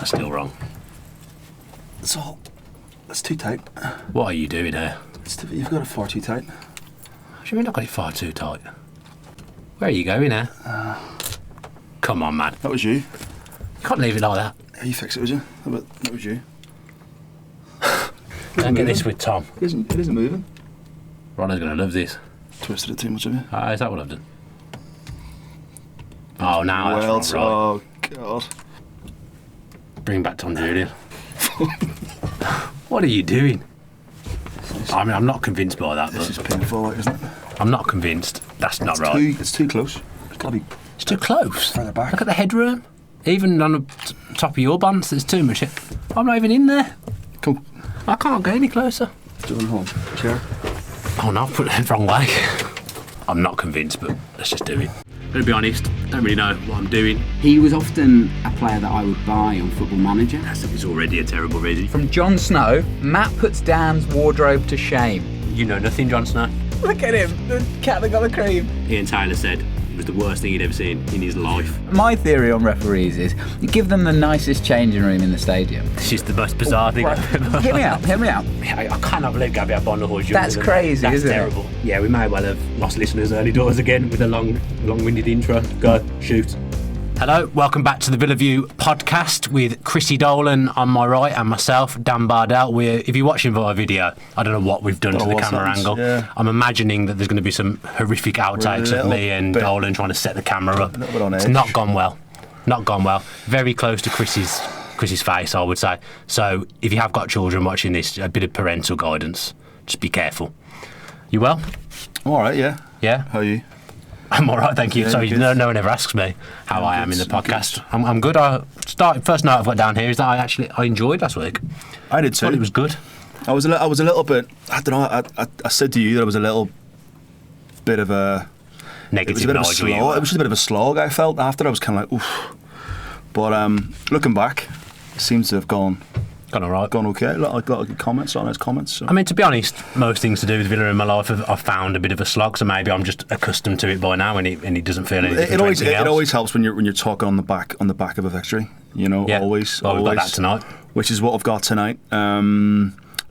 That's still wrong. It's too tight. What are you doing here? You've got it far too tight. What do you mean I've got it far too tight? Where are you going here? Come on, man. That was you. You can't leave it like that. Yeah, you fix it, would you? That was you. Don't get this with Tom. It isn't moving. Ronna's going to love this. Twisted it too much, have you? Is that what I've done? Oh, now that's right. Oh, God. Bring back Tom Julian. What are you doing? I mean, I'm not convinced by that. This is painful, like, isn't it? I'm not convinced. That's not right. It's too close. It's got to be... It's too close. Further back. Look at the headroom. Even on the top of your bonds, there's too much. I'm not even in there. Cool. I can't go any closer. Doing home. Chair. Oh no, I've put it the wrong way. I'm not convinced, but let's just do it. I'm going to be honest, don't really know what I'm doing. He was often a player that I would buy on Football Manager. It's already a terrible reason. From Jon Snow, Matt puts Dan's wardrobe to shame. You know nothing, Jon Snow. Look at him, the cat that got the cream. Ian Taylor said it was the worst thing he'd ever seen in his life. My theory on referees is you give them the nicest changing room in the stadium. This is the most bizarre thing I've ever heard. Hear me out. I cannot believe Gabriel Bondahor's That's crazy, That's isn't it? terrible. Yeah, we may well have lost listeners early doors again with a long-winded intro. Go, shoot. Hello, welcome back to the Villa View podcast with Chris Dolan on my right and myself, Dan Bardell. If you're watching via video, I don't know what we've done to the camera angle. Yeah. I'm imagining that there's going to be some horrific outtakes of me and Dolan trying to set the camera up. It's not gone well. Not gone well. Very close to Chris's face, I would say. So if you have got children watching this, a bit of parental guidance. Just be careful. You well? I'm all right, yeah. Yeah? How are you? I'm all right, thank you. Yeah, Sorry, no one ever asks me how I am in the podcast. I'm good. First note I've got down here is that I enjoyed last week. I did too. Thought it was good. I was a little bit. I don't know. I said to you that it was a little bit of a Negative. It was a bit of a slog. It was just a bit of a slog. I felt after. I was kind of like, oof. But looking back, it seems to have gone all right. Gone okay. A lot of good comments on his comments. So. I mean, to be honest, most things to do with Villa in my life I've found a bit of a slog. So maybe I'm just accustomed to it by now, and it doesn't feel any different. It always helps when you're talking on the back of a victory. You know, yeah. always. Well, we've got that tonight, which is what I've got tonight.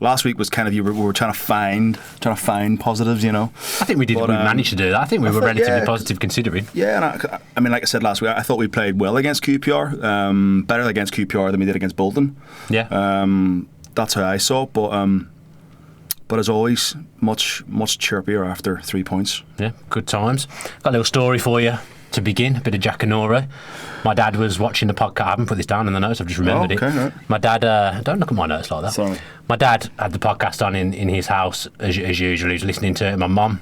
Last week was kind of we were trying to find positives, you know. I think we did. We managed to do that. I think we were relatively positive considering. Yeah, and I mean, like I said last week, I thought we played well against QPR, better against QPR than we did against Bolton. Yeah. That's how I saw it, but as always, much chirpier after 3 points. Yeah, good times. Got a little story for you to begin. A bit of Jackanory. My dad was watching the podcast. I haven't put this down in the notes. I've just remembered it. Right. My dad. Don't look at my notes like that. Sorry. My dad had the podcast on in his house as usual. He was listening to it. My mum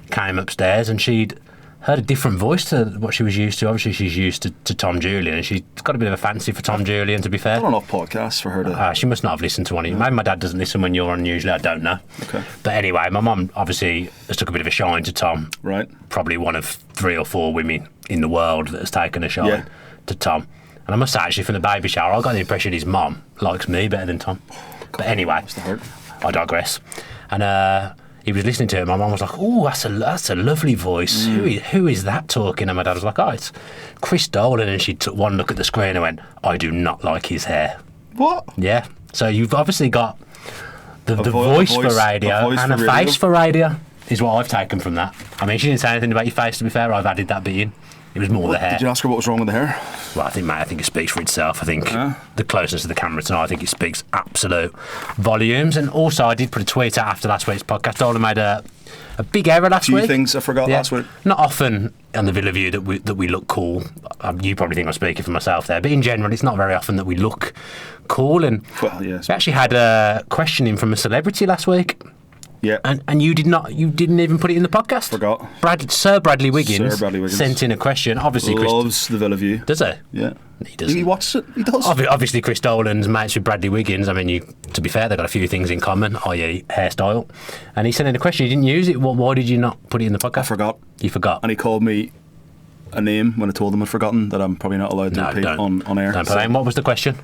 came upstairs and she'd heard a different voice to what she was used to. Obviously, she's used to Tom Julian, and she's got a bit of a fancy for Tom Julian, to be fair. Not enough podcasts for her to... She must not have listened to one. Maybe my dad doesn't listen when you're on usually, I don't know. Okay. But anyway, my mum obviously has took a bit of a shine to Tom. Right. Probably one of 3 or 4 women in the world that has taken a shine to Tom. And I must say, actually, from the baby shower, I got the impression his mum likes me better than Tom. But anyway, I digress. And he was listening to it. My mum was like, "Oh, that's a lovely voice. Who is that talking?" And my dad was like, "Oh, it's Chris Dolan." And she took one look at the screen and went, "I do not like his hair." What? Yeah. So you've obviously got the voice for radio and a face for radio is what I've taken from that. I mean, she didn't say anything about your face, to be fair. I've added that bit in. It was more the hair. Did you ask her what was wrong with the hair? Well, I think it speaks for itself. I think the closeness of the camera tonight, I think it speaks absolute volumes. And also, I did put a tweet out after last week's podcast. Dolan made a big error last week. A few things I forgot last week. Not often on the Villa View that we look cool. You probably think I'm speaking for myself there, but in general, it's not very often that we look cool. And we actually had a question in from a celebrity last week. Yeah. And you didn't even put it in the podcast. Forgot. Sir Bradley Wiggins sent in a question. Obviously, loves the Villa View. Does he? Yeah. He does. He watches it. He does. Obviously, Chris Dolan's mates with Bradley Wiggins. I mean, to be fair, they've got a few things in common, i.e. hairstyle. And he sent in a question. You didn't use it. Why did you not put it in the podcast? I forgot. You forgot. And he called me a name when I told him I'd forgotten that I'm probably not allowed to repeat on air. Don't put it in. What was the question?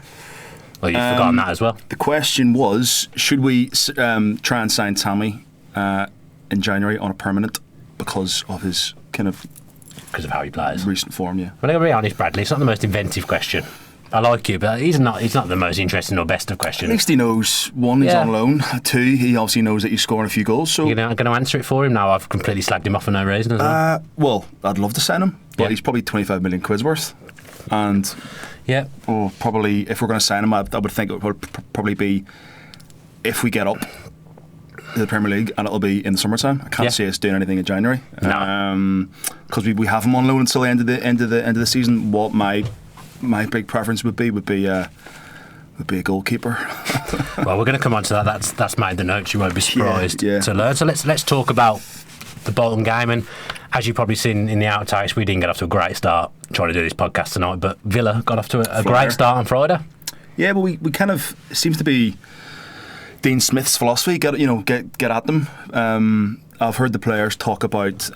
Well, you've forgotten that as well. The question was, should we try and sign Tammy in January on a permanent because of his kind of... Because of how he plays. Recent form, yeah. Well, I'm going to be honest, Bradley, it's not the most inventive question. I like you, but he's not the most interesting or best of questions. At least he knows, one, he's on loan. Two, he obviously knows that he's scoring a few goals. So you're going to answer it for him now? I've completely slagged him off for no reason as well. Well, I'd love to sign him, but he's probably 25 million quid's worth. And probably if we're going to sign him, I would think it would probably be if we get up to the Premier League, and it'll be in the summertime. I can't see us doing anything in January. No, because we have him on loan until the end of the season. What my big preference would be a goalkeeper. Well, we're going to come on to that. That's made the notes. You won't be surprised to learn. So let's talk about the Bolton game. And as you've probably seen in the outtakes, we didn't get off to a great start trying to do this podcast tonight, but Villa got off to a great start on Friday. Yeah, but we kind of, it seems to be Dean Smith's philosophy. Get at them. I've heard the players talk about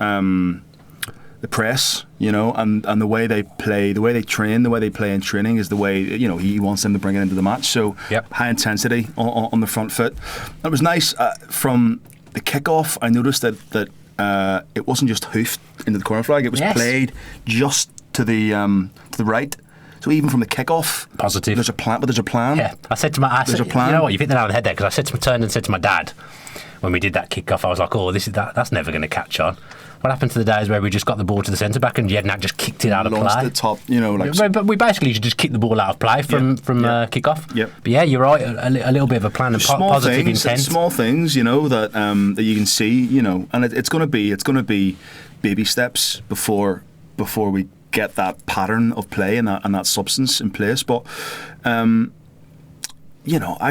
the press, and the way they play, the way they train, the way they play in training is the way, he wants them to bring it into the match. So high intensity on the front foot. It was nice from the kickoff. I noticed that it wasn't just hoofed into the corner flag; it was played just to the right. So even from the kickoff, positive. There's a plan. But there's a plan. Yeah, I said, you know what? You've hit the nail on the head there, because turned and said to my dad when we did that kickoff, I was like, oh, that's never going to catch on. What happened to the days where we just got the ball to the centre back and Jednak just kicked it out of play? The top, But we basically just kicked the ball out of play from kick-off. Yep. But yeah, you're right. A little bit of a plan and positive intent. Small things, that you can see, and it's going to be baby steps before we get that pattern of play and that substance in place. But I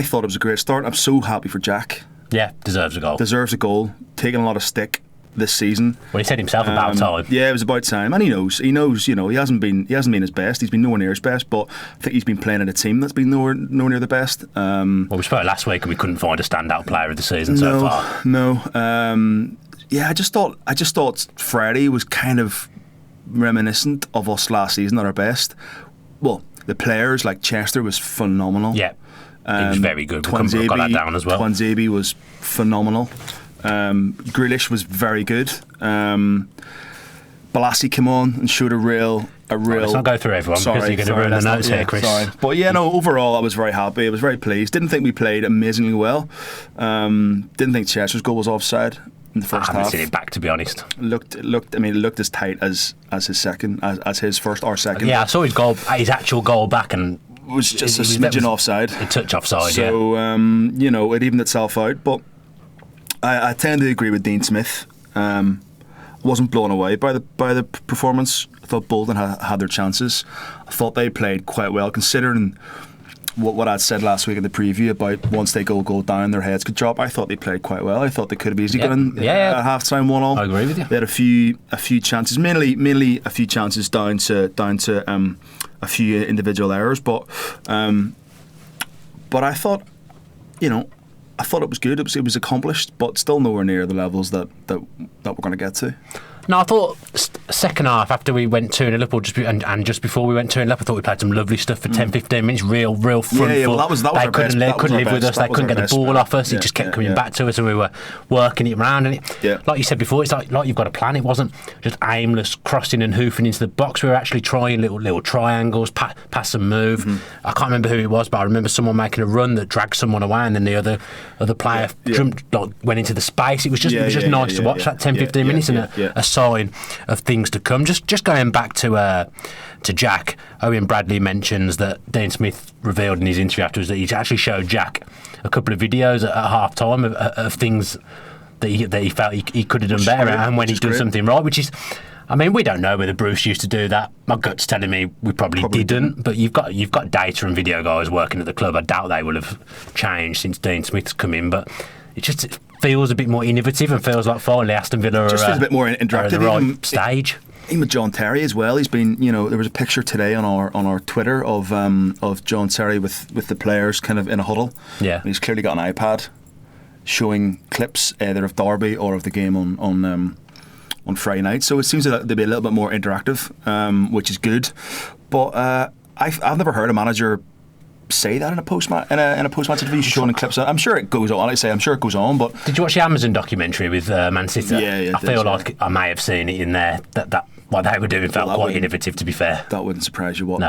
thought it was a great start. I'm so happy for Jack. Yeah, deserves a goal. Taking a lot of stick this season. Well, he said himself about time. Yeah, it was about time, and he knows. He hasn't been his best. He's been nowhere near his best, but I think he's been playing in a team that's been nowhere near the best. Well, we spoke last week and we couldn't find a standout player of the season so far. No. I just thought Friday was kind of reminiscent of us last season at our best. Well, the players like Chester was phenomenal. Yeah, he was very good. We couldn't have got that down as well. Twanzebe was phenomenal. Grealish was very good. Balassi came on and showed a real. Let's not go through everyone because you're going to ruin the notes here, Chris. Sorry. But overall I was very happy. I was very pleased. Didn't think we played amazingly well. Didn't think Chester's goal was offside in the first half. I haven't seen it back, to be honest. It looked as tight as his second, as his first or second. Yeah, I saw his actual goal back, and it was just a smidgen offside. A touch offside. So it evened itself out. But I tend to agree with Dean Smith. Wasn't blown away by the performance. I thought Bolton had their chances. I thought they played quite well, considering what I'd said last week in the preview about once they go down, their heads could drop. I thought they played quite well. I thought they could have easily gone at half time 1-1. I agree with you. They had a few chances, mainly a few chances down to a few individual errors, but I thought, I thought it was good. It was accomplished, but still nowhere near the levels that we're going to get to. No, I thought second half, after we went 2-0 up, and just before we went 2-0 up, I thought we played some lovely stuff for 10-15 minutes, real front foot. Well, that was they couldn't live with us. They couldn't get the ball off us. It just kept coming back to us, and we were working it around. And like you said before, it's like you've got a plan. It wasn't just aimless crossing and hoofing into the box. We were actually trying little triangles, pass and move. I can't remember who it was, but I remember someone making a run that dragged someone away, and then the other player jumped, went into the space. It was just nice to watch that 10-15 minutes, and a sign of things to come. Just going back to Jack, Owen Bradley mentions that Dean Smith revealed in his interview afterwards that he's actually showed Jack a couple of videos at half time of things that he felt he could have done better, and when he'd done something right, which is, I mean, we don't know whether Bruce used to do that. My gut's telling me we probably didn't, but you've got data and video guys working at the club. I doubt they will have changed since Dean Smith's come in, but it feels a bit more innovative and feels like finally Aston Villa feels a bit more interactive at the right stage. Even with John Terry as well. He's been, there was a picture today on our Twitter of John Terry with the players kind of in a huddle. Yeah, and he's clearly got an iPad showing clips either of Derby or of the game on Friday night. So it seems to be a little bit more interactive, which is good. But I've never heard a manager say that in a post-match interview, showing clips. I'm sure it goes on. I'm sure it goes on. But did you watch the Amazon documentary with Man City? Yeah. I feel like I may have seen it in there. That what they were doing felt quite wouldn't- innovative, to be fair. That wouldn't surprise you. What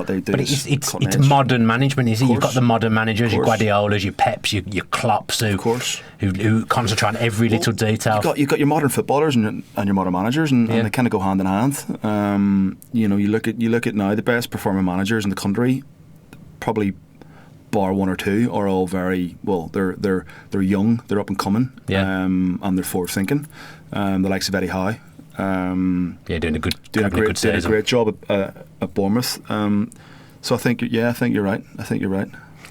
they do. But is it's cutting edge. modern management, is it? You've got the modern managers, your course. Guardiolas, your Peps, your Klopps, who concentrate on every little detail. You've got your modern footballers and your modern managers, and they kind of go hand in hand. You look at now the best performing managers in the country, probably bar one or two, are all very well. They're young, they're up and coming, and they're forward thinking. The likes of Eddie Howe. Doing a great job at Bournemouth. So I think you're right.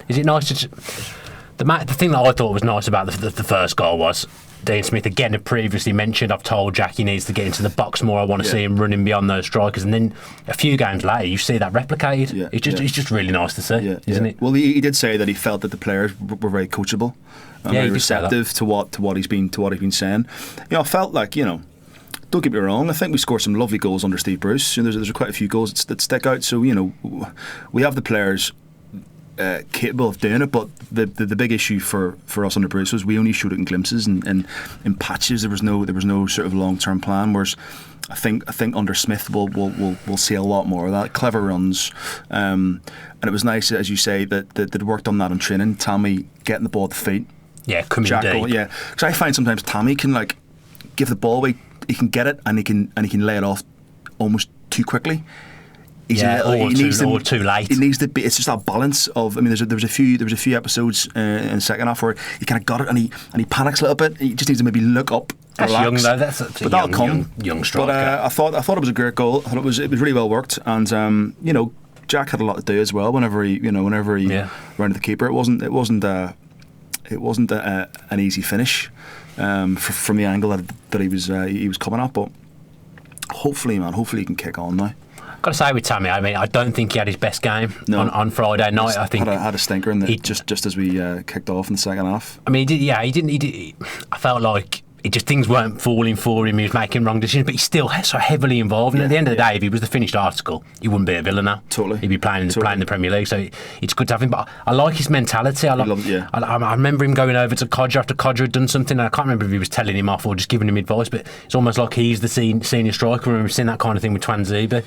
Is it nice to? The thing that I thought was nice about the first goal was Dean Smith again had previously mentioned, I've told Jack he needs to get into the box more. I want to see him running beyond those strikers. And then a few games later, you see that replicated. Yeah, it's just really nice to see, isn't it? Well, he did say that he felt that the players were very coachable and very receptive to what he's been saying. I felt like don't get me wrong, I think we scored some lovely goals under Steve Bruce. There's quite a few goals that stick out. So we have the players capable of doing it, but the big issue for us under Bruce was we only showed it in glimpses and in patches. There was no sort of long term plan. Whereas I think under Smith we'll see a lot more of that, clever runs, and it was nice, as you say, that they'd worked on that in training. Tammy getting the ball at the feet, coming deep, because I find sometimes Tammy can give the ball away, he can get it and he can lay it off almost too quickly. Or too late. It needs to be. It's just that balance of. I mean, there was a few episodes in the second half where he kind of got it and he panics a little bit. He just needs to maybe look up. That's relax. young though. That's a young striker. But I thought it was a great goal. I thought it was really well worked, and Jack had a lot to do as well. Whenever he rounded the keeper, it wasn't an easy finish from the angle that he was coming at. But hopefully he can kick on now. Got to say with Tammy, I mean, I don't think he had his best game on Friday night. I think had a stinker in just as we kicked off in the second half. I mean, he didn't. I felt like things weren't falling for him. He was making wrong decisions, but he's still so heavily involved. And at the end of the day, if he was the finished article, he wouldn't be a Villa now. Totally, he'd be playing the Premier League. So it's good to have him. But I like his mentality. I remember him going over to Codger after Codger had done something. And I can't remember if he was telling him off or just giving him advice. But it's almost like he's the senior striker. And we've seen that kind of thing with Twanzebe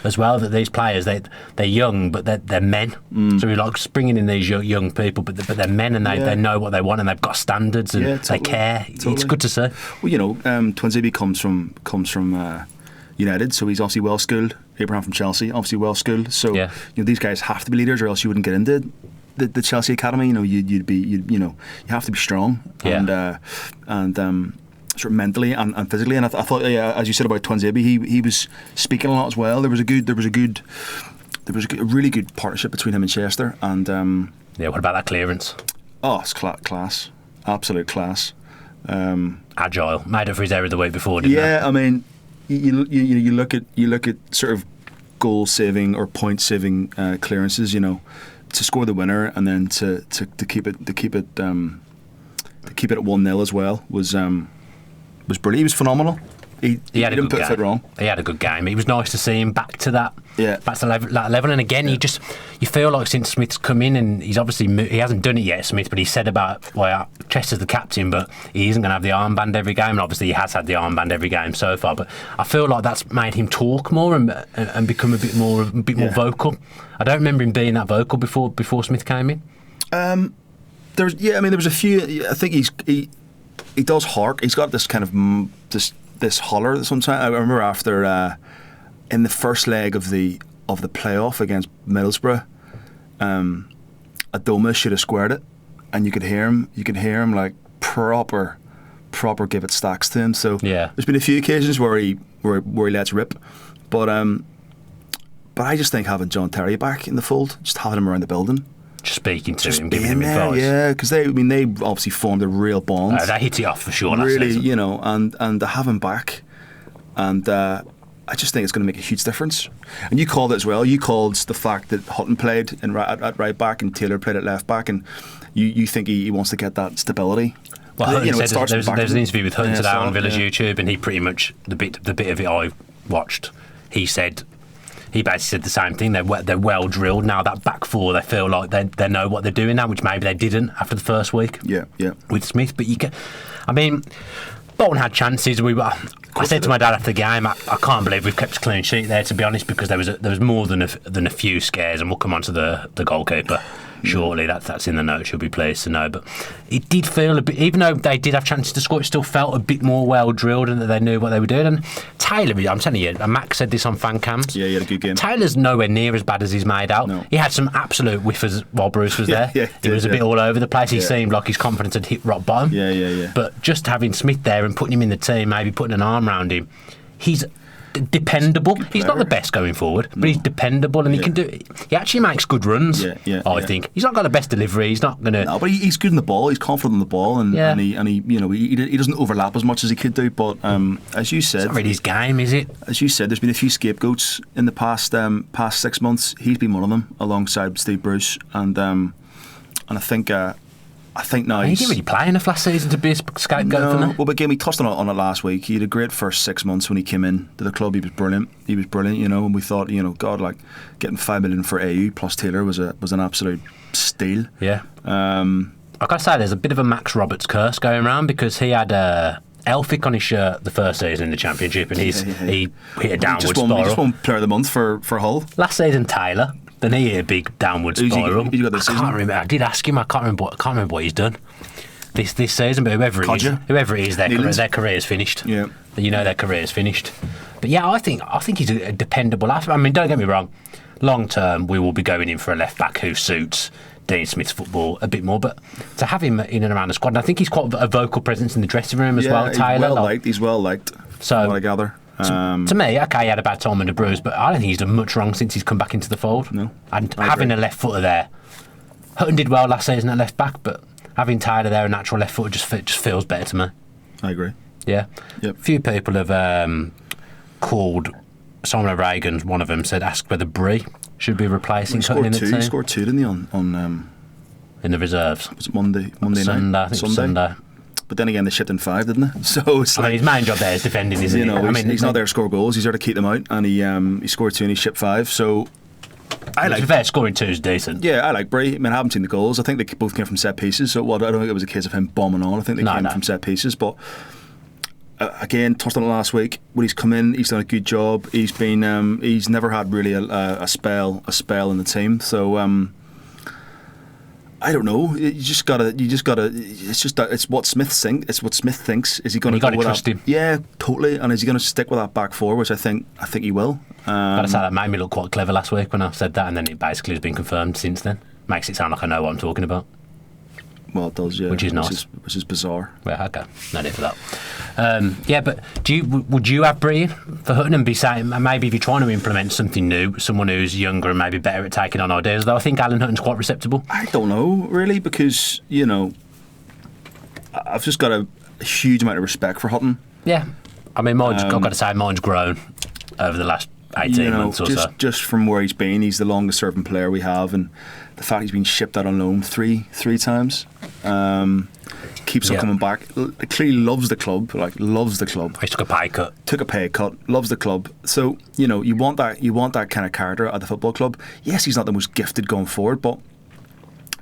as well. That these players they're young, but they're men. So we like bringing in these young people, but they're men and they know what they want and they've got standards and they care. Totally. It's good to see. Well, Twanzebe comes from United, so he's obviously well schooled. Abraham from Chelsea, obviously well schooled. So these guys have to be leaders, or else you wouldn't get into the Chelsea academy. You have to be strong and sort of mentally and physically. And I thought, as you said about Twanzebe, he was speaking a lot as well. There was a really good partnership between him and Chester. And what about that clearance? Oh, it's class, absolute class. Agile, made up for his error the week before, didn't he? I mean, you look at sort of goal saving or point saving clearances, to score the winner and then to keep it at 1-0 as well was brilliant. He was phenomenal. He didn't put a foot wrong. He had a good game. It was nice to see him back to that level. And again, you feel like since Smith's come in, and he hasn't done it yet, Smith, but he said about Chester's the captain, but he isn't going to have the armband every game, and obviously he has had the armband every game so far. But I feel like that's made him talk more and become a bit more vocal. I don't remember him being that vocal before Smith came in. There was a few. I think he does hark. He's got this kind of this holler sometimes. I remember after in the first leg of the playoff against Middlesbrough, Adoma should have squared it, and you could hear him like proper give it stacks to him. So there's been a few occasions where he lets rip, but I just think having John Terry back in the fold, just having him around the building, just speaking to him, giving him advice. Yeah, because they obviously formed a real bond. They hit it off for sure. Really, and to have him back, and I just think it's going to make a huge difference. And you called it as well. You called the fact that Hutton played at right back and Taylor played at left back, and you think he wants to get that stability. Well, Hutton said there's an interview with Hutton today on Villa's YouTube, and he pretty much the bit of it I watched. He basically said the same thing. They're well drilled now. That back four, they feel like they know what they're doing now, which maybe they didn't after the first week. Yeah. With Smith, but Bolton had chances. I said to my dad after the game, I can't believe we've kept a clean sheet there, to be honest, because there was more than a few scares, and we'll come on to the goalkeeper shortly. That's in the notes, you'll be pleased to know. But it did feel a bit, even though they did have chances to score, it still felt a bit more well drilled and that they knew what they were doing. And Taylor, I'm telling you, and Max said this on fan cams. Yeah, he had a good game. Taylor's nowhere near as bad as he's made out. No. He had some absolute whiffers while Bruce was there. He was a bit all over the place. He seemed like his confidence had hit rock bottom. Yeah. But just having Smith there and putting him in the team, maybe putting an arm around him, he's dependable. He's not the best going forward, but he's dependable, and he can do. He actually makes good runs. I think he's not got the best delivery. He's not gonna. No, but he's good in the ball. He's confident in the ball, and he he doesn't overlap as much as he could do. But as you said, it's not really his game, is it? As you said, there's been a few scapegoats in the past 6 months. He's been one of them, alongside Steve Bruce, and I think now he didn't really play enough last season to be a scapegoat for them. Well, but again, we touched on it last week. He had a great first 6 months when he came in to the club. He was brilliant. And we thought, God, like getting $5 million for AU plus Taylor was an absolute steal. Yeah. I gotta say, there's a bit of a Max Roberts curse going around, because he had Elphick on his shirt the first season in the Championship, and he hit a downward spiral. He just won Player of the Month for Hull. Last season, Taylor. Then he hit a big downward spiral. Who's he got this season? I can't remember. I did ask him. I can't remember what he's done this season. But whoever it is, their career's finished. Yeah, their career's finished. But yeah, I think he's a dependable athlete. I mean, don't get me wrong. Long term, we will be going in for a left back who suits Dean Smith's football a bit more. But to have him in and around the squad, and I think he's quite a vocal presence in the dressing room as well. Taylor, he's well liked. So what I gather. To me, okay, he had a bad time and a bruise, but I don't think he's done much wrong since he's come back into the fold. No, and having a left footer there, Hutton did well last season at left back, but having Taylor there, a natural left footer, just feels better to me. I agree. Yeah. Yep. A few people have called Simon Reagan. One of them said, "Ask whether Brie should be replacing Hutton in the team." He scored two, didn't he? On in the reserves. Was it Monday Sunday, night? I think Sunday. But then again, they shipped in 5, didn't they? So it's his main job there is defending, isn't it? He's not there to score goals. He's there to keep them out, and he scored 2 and he shipped 5. So to be fair, scoring 2 is decent. Yeah, I like Brie. I mean, I haven't seen the goals. I think they both came from set pieces. So I don't think it was a case of him bombing on. I think they came from set pieces. But again, touched on it last week. When he's come in, he's done a good job. He's been he's never had really a spell in the team. So. I don't know. You just gotta. It's what Smith thinks. It's what Smith thinks. Is he going to go with trust him? Yeah, totally. And is he going to stick with that back four, which I think he will. Gotta say, that made me look quite clever last week when I said that, and then it basically has been confirmed since then. Makes it sound like I know what I'm talking about. Well, it does, yeah. Which is nice. Which is bizarre. Well, okay, no need for that. Yeah, but would you have Brie for Hutton and be saying, maybe if you're trying to implement something new, someone who's younger and maybe better at taking on ideas, though I think Alan Hutton's quite receptible. I don't know, really, because, I've just got a huge amount of respect for Hutton. Yeah. I mean, I've got to say, mine's grown over the last 18 months or so. Just from where he's been, he's the longest serving player we have, and the fact he's been shipped out on loan three times, keeps on coming back. Clearly loves the club, loves the club. He took a pay cut. Loves the club. So you want that kind of character at the football club. Yes, he's not the most gifted going forward, but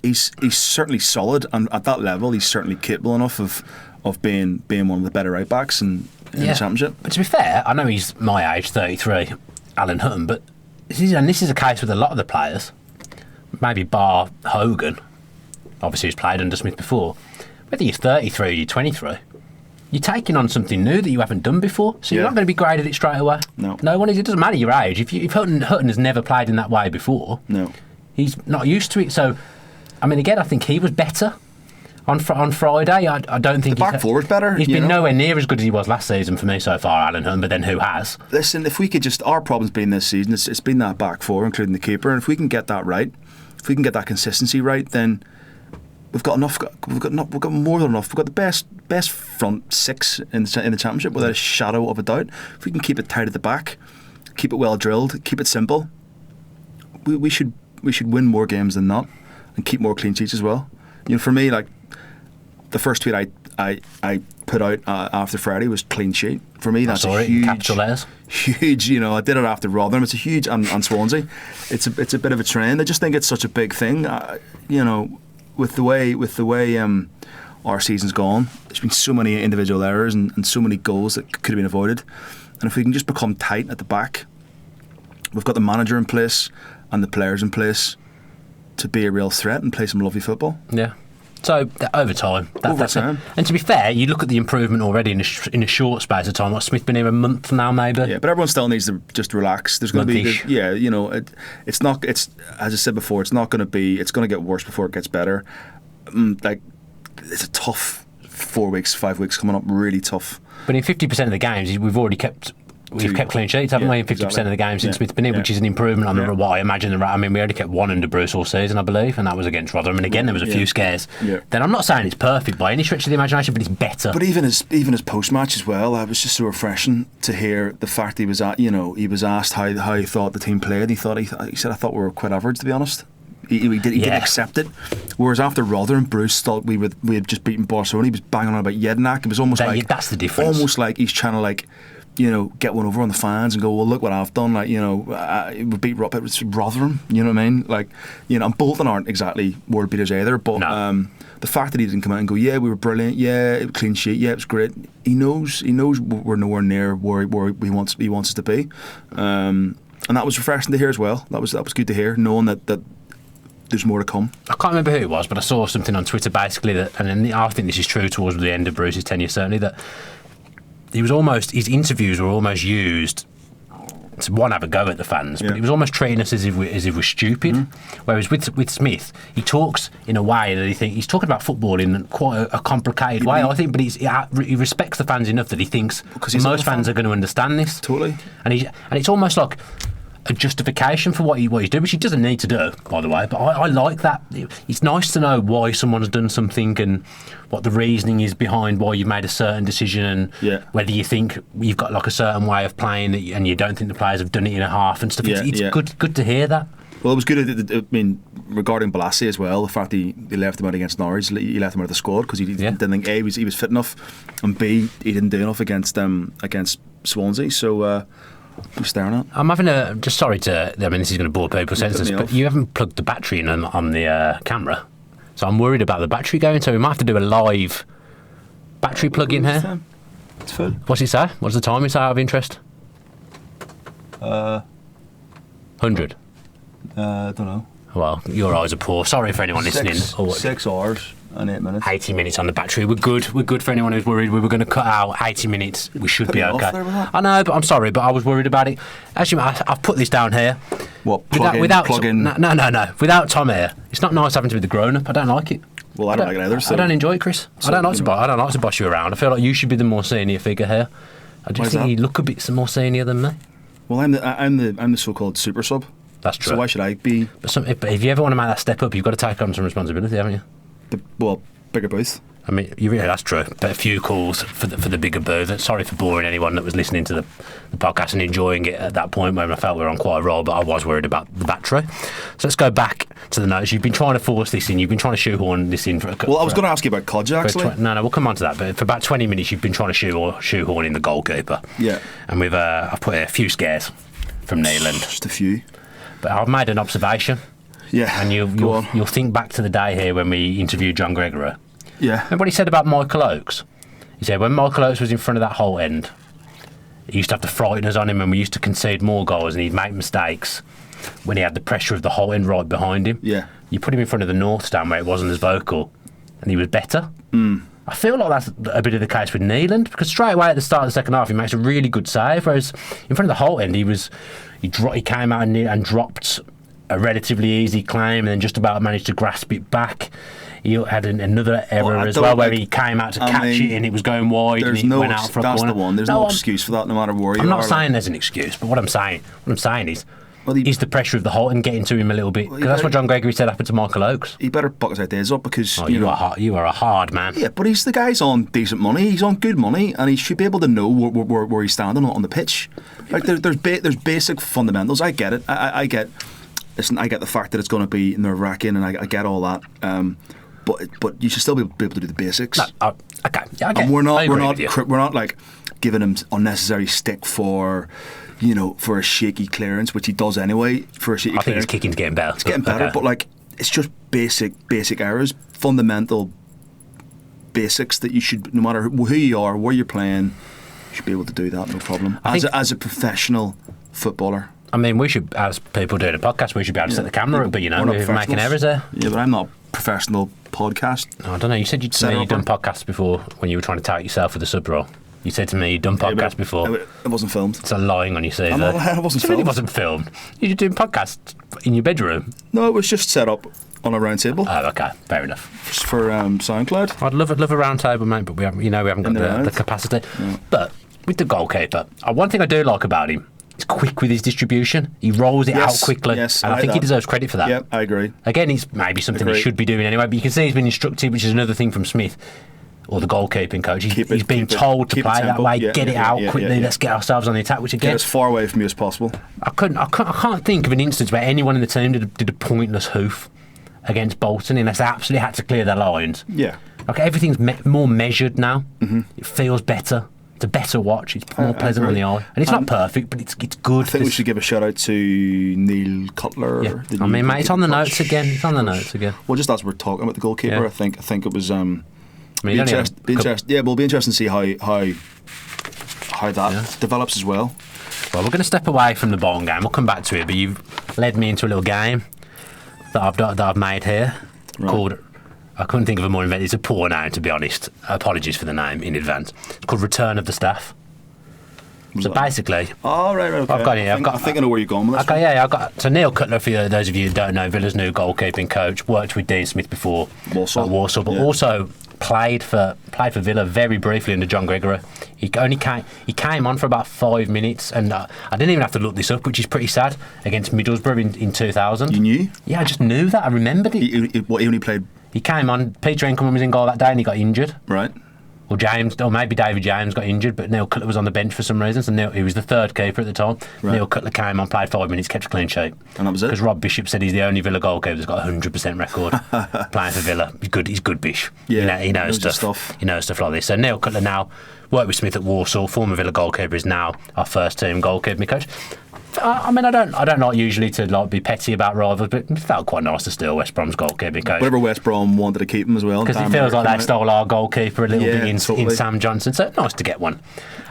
he's certainly solid, and at that level, he's certainly capable enough of being one of the better right backs in the Championship. But to be fair, I know he's my age, 33, Alan Hutton, but this is a case with a lot of the players. Maybe bar Hogan, obviously he's played under Smith before. Whether you're 33 or you're 23, you're taking on something new that you haven't done before, so you're not going to be great at it straight away. No one is. It doesn't matter your age. If Hutton has never played in that way before, he's not used to it. So, I mean, again, I think he was better on Friday. I don't think the back four was better. He's been nowhere near as good as he was last season for me so far, Alan Hutton. But then who has? Listen, if we could our problem's been this season. It's been that back four, including the keeper, and if we can get that right. If we can get that consistency right, then we've got enough. We've got more than enough. We've got the best front six in the Championship without a shadow of a doubt. If we can keep it tight at the back, keep it well drilled, keep it simple, we should win more games than that, and keep more clean sheets as well. For me, like the first tweet I put out after Friday was clean sheet. For me, that's a huge, capital letters. Huge. I did it after Rotherham. It's a huge, and Swansea. It's a bit of a trend. I just think it's such a big thing. With the way our season's gone. There's been so many individual errors and so many goals that could have been avoided. And if we can just become tight at the back, we've got the manager in place and the players in place to be a real threat and play some lovely football. Yeah. So over time, that's it. And to be fair, you look at the improvement already in a short space of time. Like Smith been here a month now, maybe. Yeah, but everyone still needs to just relax. There's going to be, it's not. It's as I said before, it's not going to be. It's going to get worse before it gets better. Like it's a tough 4 weeks, 5 weeks coming up. Really tough. But in 50% of the games, we've kept clean sheets, haven't we? In 50% of the games since Smith's been in, which is an improvement on what I imagine. I mean, we only kept one under Bruce all season, I believe, and that was against Rotherham. And again, there was a few scares. Yeah. Then I'm not saying it's perfect by any stretch of the imagination, but it's better. But even his post match as well, it was just so refreshing to hear the fact he was asked how he thought the team played. He said, I thought we were quite average, to be honest. He didn't accept it. Whereas after Rotherham, Bruce thought we had just beaten Barcelona. He was banging on about Jednak. It was almost that's the difference. Almost like he's trying to get one over on the fans and go, well, look what I've done. We beat Rotherham. You know what I mean? And Bolton aren't exactly world beaters either. But the fact that he didn't come out and go, yeah, we were brilliant. Yeah, it was clean sheet. Yeah, it was great. He knows we're nowhere near where he wants us to be. And that was refreshing to hear as well. That was good to hear, knowing that there's more to come. I can't remember who it was, but I saw something on Twitter basically that, and I think this is true towards the end of Bruce's tenure, certainly, that his interviews were almost used to have a go at the fans, but he was almost treating us as if we're stupid. Whereas with Smith, he talks in a way that he's talking about football in quite a complicated way, I think, but he respects the fans enough that he thinks most fans are going to understand this. Totally. And it's almost like a justification for what he's doing, which he doesn't need to do, by the way, but I like that. It's nice to know why someone's done something and what the reasoning is behind why you've made a certain decision, and whether you think you've got a certain way of playing and you don't think the players have done it in a half and stuff. It's good to hear that. Well, it was good. I mean, regarding Balassi as well, the fact he left him out against Norwich, he left him out of the squad because he didn't think A, he was fit enough, and B, he didn't do enough against Swansea. So I'm staring at. I'm having this is going to bore people's senses, but you haven't plugged the battery in on the camera, so I'm worried about the battery going. So we might have to do a live battery plug in here. It's full. What's it say? What's the time it say out of interest? 100. I don't know. Well, your eyes are poor. Sorry for anyone listening. 6 hours and 8 minutes. 80 minutes on the battery. We're good. We're good for anyone who's worried. We were going to cut out 80 minutes. We should be okay. I know, but I'm sorry, but I was worried about it. Actually, I've put this down here. What? Plug in? No. Without Tom here, it's not nice having to be the grown-up. I don't like it. Well, I don't like it either. So. I don't enjoy it, Chris. I don't like to boss you around. I feel like you should be the more senior figure here. I just think you look a bit more senior than me. Well, I'm the so-called super sub. That's true. So why should I be? But if you ever want to make that step up, you've got to take on some responsibility, haven't you? Bigger booth. I mean, that's true. But a few calls for the bigger booth. Sorry for boring anyone that was listening to the podcast and enjoying it at that point when I felt we were on quite a roll, but I was worried about the battery. So let's go back to the notes. You've been trying to force this in. You've been trying to shoehorn this in. I was going to ask you about Codger, actually. No, we'll come on to that. But for about 20 minutes, you've been trying to shoehorn in the goalkeeper. Yeah. And I've put a few scares from Neyland. Just a few. But I've made an observation. Yeah. And you'll think back to the day here when we interviewed John Gregory. Yeah. Remember what he said about Michael Oakes? He said when Michael Oakes was in front of that whole end, he used to have the frighteners on him and we used to concede more goals and he'd make mistakes when he had the pressure of the whole end right behind him. Yeah. You put him in front of the North Stand where it wasn't as vocal and he was better. I feel like that's a bit of the case with Neyland because straight away at the start of the second half he makes a really good save, whereas in front of the whole end he came out and dropped a relatively easy claim and then just about managed to grasp it back. He had another error as well where he came out to catch it and it was going wide and it went out for a corner. That's the one. There's no excuse for that no matter where you are. I'm not saying there's an excuse, but what I'm saying is the pressure of the whole and getting to him a little bit. Because that's what John Gregory said happened to Michael Oakes. He better buck his ideas up because... you are a hard man. Yeah, but the guy's on decent money. He's on good money and he should be able to know where he's standing on the pitch. Like there's basic fundamentals. I get it. I get... Listen, I get the fact that it's going to be nerve-wracking and I get all that. But you should still be able to do the basics. No, okay, yeah, I get. And we're not like giving him unnecessary stick for a shaky clearance, which he does anyway. For a shaky clearance, I think his kicking's getting better. It's getting better, but it's just basic errors, fundamental basics that you should, no matter who you are, where you're playing, you should be able to do that, no problem. As a professional footballer. I mean, we should, as people doing a podcast, we should be able to set the camera up, but we're making errors there. Yeah, but I'm not a professional podcast. I don't know. You said you'd done podcasts before when you were trying to tout yourself for the sub role. You said to me you'd done podcasts before. It wasn't filmed. It's a lying on your CV. It wasn't filmed. It wasn't filmed. You were doing podcasts in your bedroom. No, it was just set up on a round table. Oh, okay, fair enough. For SoundCloud. I'd love a round table, mate, but we haven't got the capacity. No. But with the goalkeeper, one thing I do like about him, he's quick with his distribution. He rolls it out quickly, and I think he deserves credit for that. Yeah, I agree. Again, it's maybe something he should be doing anyway, but you can see he's been instructed, which is another thing from Smith, or the goalkeeping coach. He's being told to play that way, get it out quickly, let's get ourselves on the attack, which again... Get as far away from you as possible. I can't think of an instance where anyone in the team did a pointless hoof against Bolton unless they absolutely had to clear their lines. Yeah. Okay, everything's more measured now. Mm-hmm. It feels better. It's a better watch. It's more pleasant on the eye. And it's not perfect, but it's good. I think we should give a shout out to Neil Cutler. Yeah. I mean, mate, it's on the notes again. Well, just as we're talking about the goalkeeper, I think it was... We'll be interesting to see how that develops as well. Well, we're going to step away from the Bolton game. We'll come back to it, but you've led me into a little game that I've made here called... I couldn't think of a more inventive. It's a poor name, to be honest. Apologies for the name in advance. It's called Return of the Staff. So basically... Oh, right, okay. I've got it. I think I know where you're going with this. Okay, yeah. So Neil Cutler, for those of you who don't know, Villa's new goalkeeping coach, worked with Dean Smith before at Warsaw, but also played for Villa very briefly under John Gregory. He came on for about 5 minutes, and I didn't even have to look this up, which is pretty sad, against Middlesbrough in 2000. You knew? Yeah, I just knew that. I remembered it. He only played... He came on, Peter Enkelman was in goal that day and he got injured. Right. Or maybe David James got injured, but Neil Cutler was on the bench for some reason, so he was the third keeper at the time. Right. Neil Cutler came on, played 5 minutes, kept a clean sheet. And that was it? Because Rob Bishop said he's the only Villa goalkeeper that's got a 100% record playing for Villa. He's good Bish. Yeah, he knows stuff. He knows stuff like this. So Neil Cutler now worked with Smith at Warsaw, former Villa goalkeeper, is now our first team goalkeeping coach. I mean, I don't like usually to be petty about rivals, but it felt quite nice to steal West Brom's goalkeeping coach. Whatever West Brom wanted to keep him as well. Because it feels like they stole our goalkeeper a little bit in Sam Johnson, so nice to get one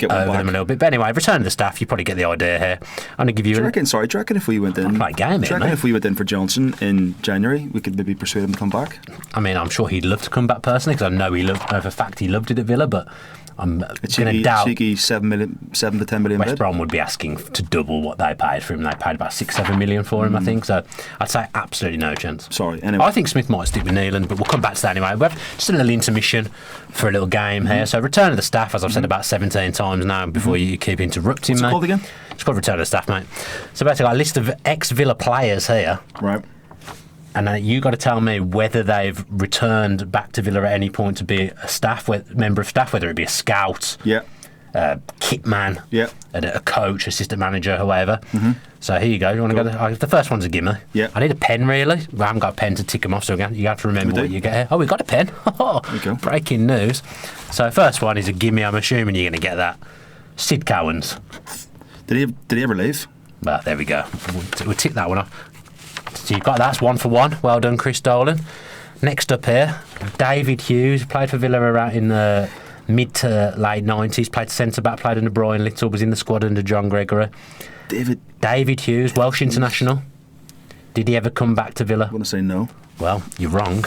over them a little bit. But anyway, Return of the Staff, you probably get the idea here. I'm going to give you... Do you reckon if we went in... if we went in for Johnson in January, we could maybe persuade him to come back? I mean, I'm sure he'd love to come back personally, because I know for a fact he loved it at Villa, but... I'm going to doubt... Cheeky 7 to 10 million West Brom would be asking to double what they paid for him. They paid about 6-7 million for him, I think. So I'd say absolutely no chance. Sorry, anyway. I think Smith might stick with Neeland, but we'll come back to that anyway. We have just a little intermission for a little game here. So Return of the Staff, as I've said about 17 times now before you keep interrupting, mate. What's it called again? It's called Return of the Staff, mate. So basically, a list of ex-Villa players here. Right. And you got to tell me whether they've returned back to Villa at any point to be a member of staff, whether it be a scout, kit man, a coach, assistant manager, whoever. Mm-hmm. So here you go. You want to go? The first one's a gimme. Yeah. I need a pen, really. I haven't got a pen to tick them off, so you have to remember what you get here. Oh, we got a pen. Breaking news. So first one is a gimme. I'm assuming you're going to get that. Sid Cowans. Did he ever leave? Well, there we go. We'll tick that one off. So you've got that's 1 for 1. Well done, Chris Dolan. Next up here, David Hughes, played for Villa around in the mid to late 90s, played centre-back, played under Brian Little, was in the squad under John Gregory. David Hughes, Welsh international. Did he ever come back to Villa? I want to say no. Well, you're wrong,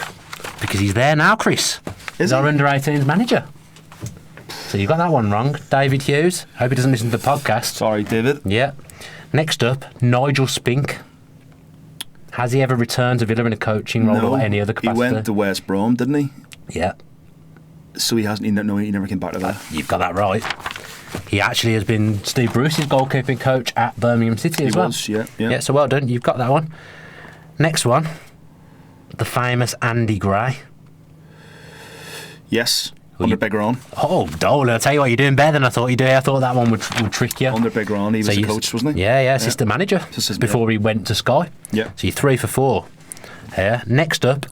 because he's there now, Chris. He's our under-18s manager. So you got that one wrong. David Hughes. Hope he doesn't listen to the podcast. Sorry, David. Yeah. Next up, Nigel Spink. Has he ever returned to Villa in a coaching role or any other capacity? He went to West Brom, didn't he? Yeah. So he hasn't. He never came back to that. You've got that right. He actually has been Steve Bruce's goalkeeping coach at Birmingham City as well. Yeah. So well done. You've got that one. Next one, the famous Andy Gray. Yes. Under Big Ron. Oh, Dolan, I'll tell you what, you're doing better than I thought you'd do. I thought that one would trick you. Under Big Ron, he was a coach, wasn't he? Yeah, assistant manager before he went to Sky. Yeah. So you're 3 for 4 here. Next up,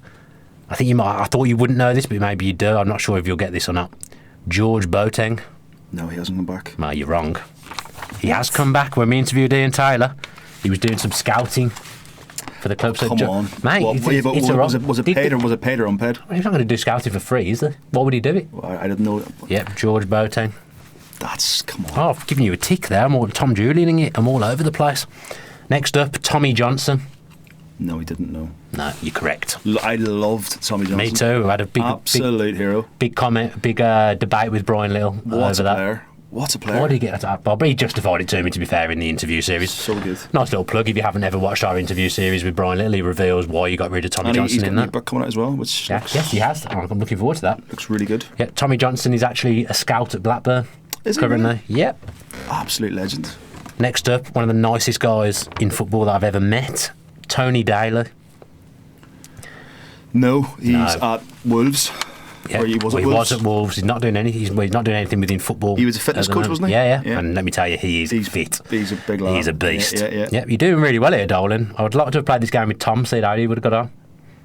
I thought you wouldn't know this, but maybe you do. I'm not sure if you'll get this or not. George Boateng. No, he hasn't come back. No, you're wrong. He has come back. When we interviewed Ian Taylor, he was doing some scouting for the club. So Come on, mate. What, was it paid or unpaid? He's not going to do scouting for free, is he? Why would he do it? Well, I didn't know. Yep, George Bolton. Come on. Oh, I've given you a tick there. I'm all Tom Julianing it. I'm all over the place. Next up, Tommy Johnson. No, he didn't know. No, you're correct. I loved Tommy Johnson. Me too. I had a big, absolute hero. Big comment, big debate with Brian Little What's over a that. player? What's a player? Why did he get that, Bob? He justified it to me, to be fair, in the interview series. So good. Nice little plug. If you haven't ever watched our interview series with Brian Little, he reveals why you got rid of Tommy Johnson he's in got that. a book coming out as well, which Yes, he has. I'm looking forward to that. looks really good. Yeah, Tommy Johnson is actually a scout at Blackburn. Is he currently? really? Yep. Absolute legend. Next up, one of the nicest guys in football that I've ever met, Tony Daly. No, he's at Wolves. Yeah, Or he was at Wolves. He's not doing anything. He's not doing anything within football. He was a fitness at the coach, moment. wasn't he? Yeah. And let me tell you, he's fit. He's a big lad. He's a beast. Yeah. Yep, you're doing really well here, Dolan. I would like to have played this game with Tom. See how he would have got on.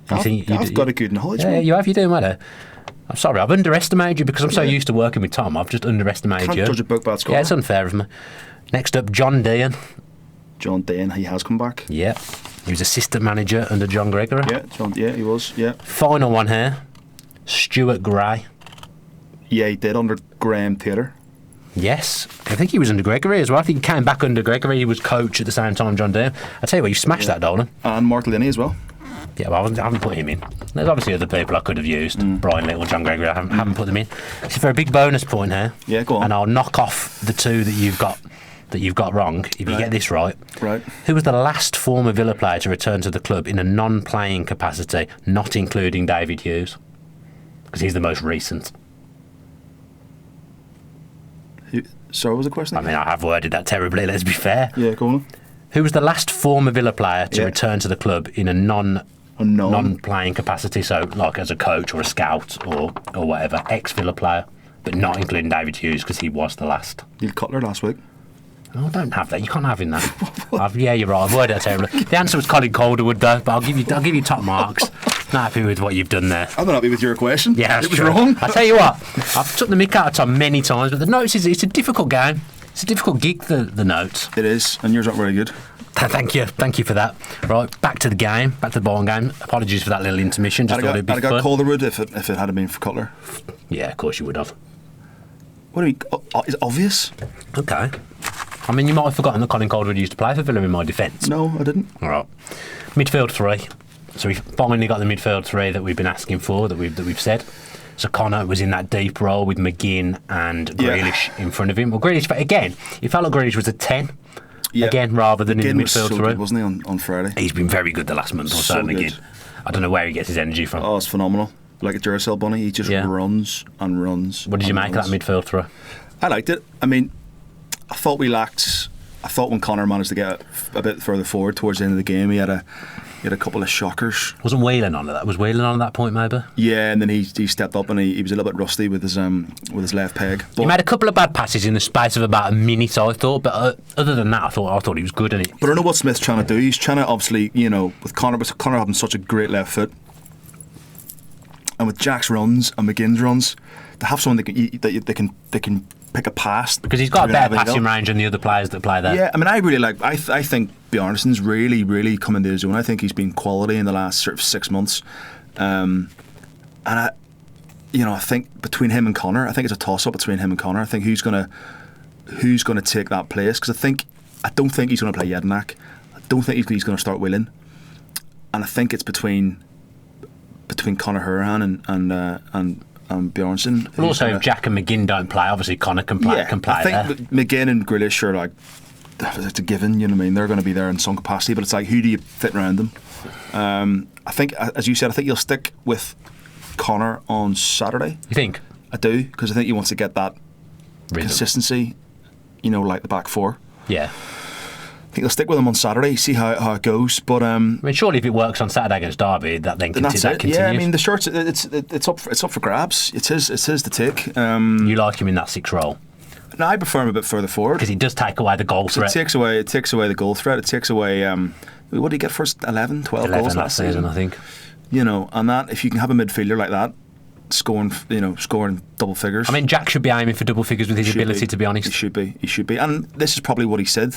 I've got a good knowledge. Yeah, man. you have. You're doing well there. I'm sorry, I've underestimated you because I'm so used to working with Tom. I've just underestimated Can't you. judge a book by its cover. Yeah, it's unfair of me. Next up, John Dean. John Dean, he has come back. Yeah, he was assistant manager under John Gregory. Yeah, he was. Yeah. Final one here, Stuart Gray. Yeah, he did under Graham Taylor. Yes, I think he was under Gregory as well. I think he came back under Gregory. He was coach at the same time, John Dean. I tell you what, you smashed that, Dolan. And Mark Linney as well. Yeah, well, I haven't put him in. There's obviously other people I could have used. Brian Little, John Gregory. I haven't put them in. So for a big bonus point here. Yeah, go on. And I'll knock off the two that you've got wrong. If you get this right. Right. Who was the last former Villa player to return to the club in a non-playing capacity, not including David Hughes? Because he's the most recent. Sorry, what was the question? I mean, I have worded that terribly, let's be fair. Yeah, go on. Who was the last former Villa player to return to the club in a non-playing capacity, so like as a coach or a scout or whatever, ex-Villa player, but not including David Hughes because he was the last. Neil Cutler last week. Oh, don't have that. You can't have him that. Yeah, you're right. I've worded that terribly. The answer was Colin Calderwood, though, but I'll give you top marks. Not happy with what you've done there. I'm not happy with your question. Yeah, that's it was true. wrong. I tell you what, I've took the mick out of Tom many times, but the notes is it's a difficult game. It's a difficult gig. The notes. It is, and yours aren't very good. Thank you for that. Right, back to the game, back to the Bolton game. Apologies for that little intermission. Just thought it'd be I'd have got fun. Calderwood if it had been for Cutler. Yeah, of course you would have. What do you? Is it obvious? Okay. I mean, you might have forgotten that Colin Calderwood used to play for Villa in my defence. No, I didn't. All right. Midfield three. So we finally got the midfield three that we've been asking for, that we've said. So Connor was in that deep role with McGinn and Grealish in front of him. Well, Grealish, but again, it felt like Grealish was a 10. Yeah. Again, rather than McGinn in the was midfield so three. good, wasn't he, on Friday? He's been very good the last month or so, So McGinn. good. I don't know where he gets his energy from. Oh, it's phenomenal. Like a Duracell bunny, he just runs and runs. What did you make of that midfield throw? I liked it. I mean, I thought when Connor managed to get a bit further forward towards the end of the game, he had a couple of shockers. Wasn't Whelan on at that? Was Whelan on at that point, maybe? Yeah, and then he stepped up and he was a little bit rusty with his left peg. But He made a couple of bad passes in the space of about a minute, I thought. But other than that, I thought he was good. And I don't know what Smith's trying to do. He's trying to obviously, with Connor having such a great left foot, and with Jack's runs and McGinn's runs, to have someone that can pick a pass, because he's got a better passing range than the other players that play there. Yeah, I mean, I think Bjarnason's really, really come into his own. I think he's been quality in the last sort of 6 months, and I think between him and Connor, I think it's a toss-up between him and Connor. I think who's gonna take that place, because I don't think he's going to play Jedinak. I don't think he's going to start Whelan, and I think it's between Conor Hourihane and Bjarnason. But also, if Jack and McGinn don't play, obviously Connor can play. I think McGinn and Grealish are like, it's a given. You know what I mean? They're going to be there in some capacity, but it's like, who do you fit around them? I think, as you said, I think you'll stick with Connor on Saturday. You think? I do, because I think he wants to get that consistency. Like the back four. Yeah. I think they'll stick with him on Saturday, see how it goes. But I mean, surely if it works on Saturday against Derby, that then continues. Yeah, I mean, the shirts, it's up for grabs. It's his to take. You like him in that 6 role? No, I prefer him a bit further forward, because he does take away the goal threat. It takes away the goal threat. It takes away what did he get first? 11, 12 goals last season, I think. And that, if you can have a midfielder like that scoring double figures. I mean, Jack should be aiming for double figures with his ability, to be honest. He should be. And this is probably what he said,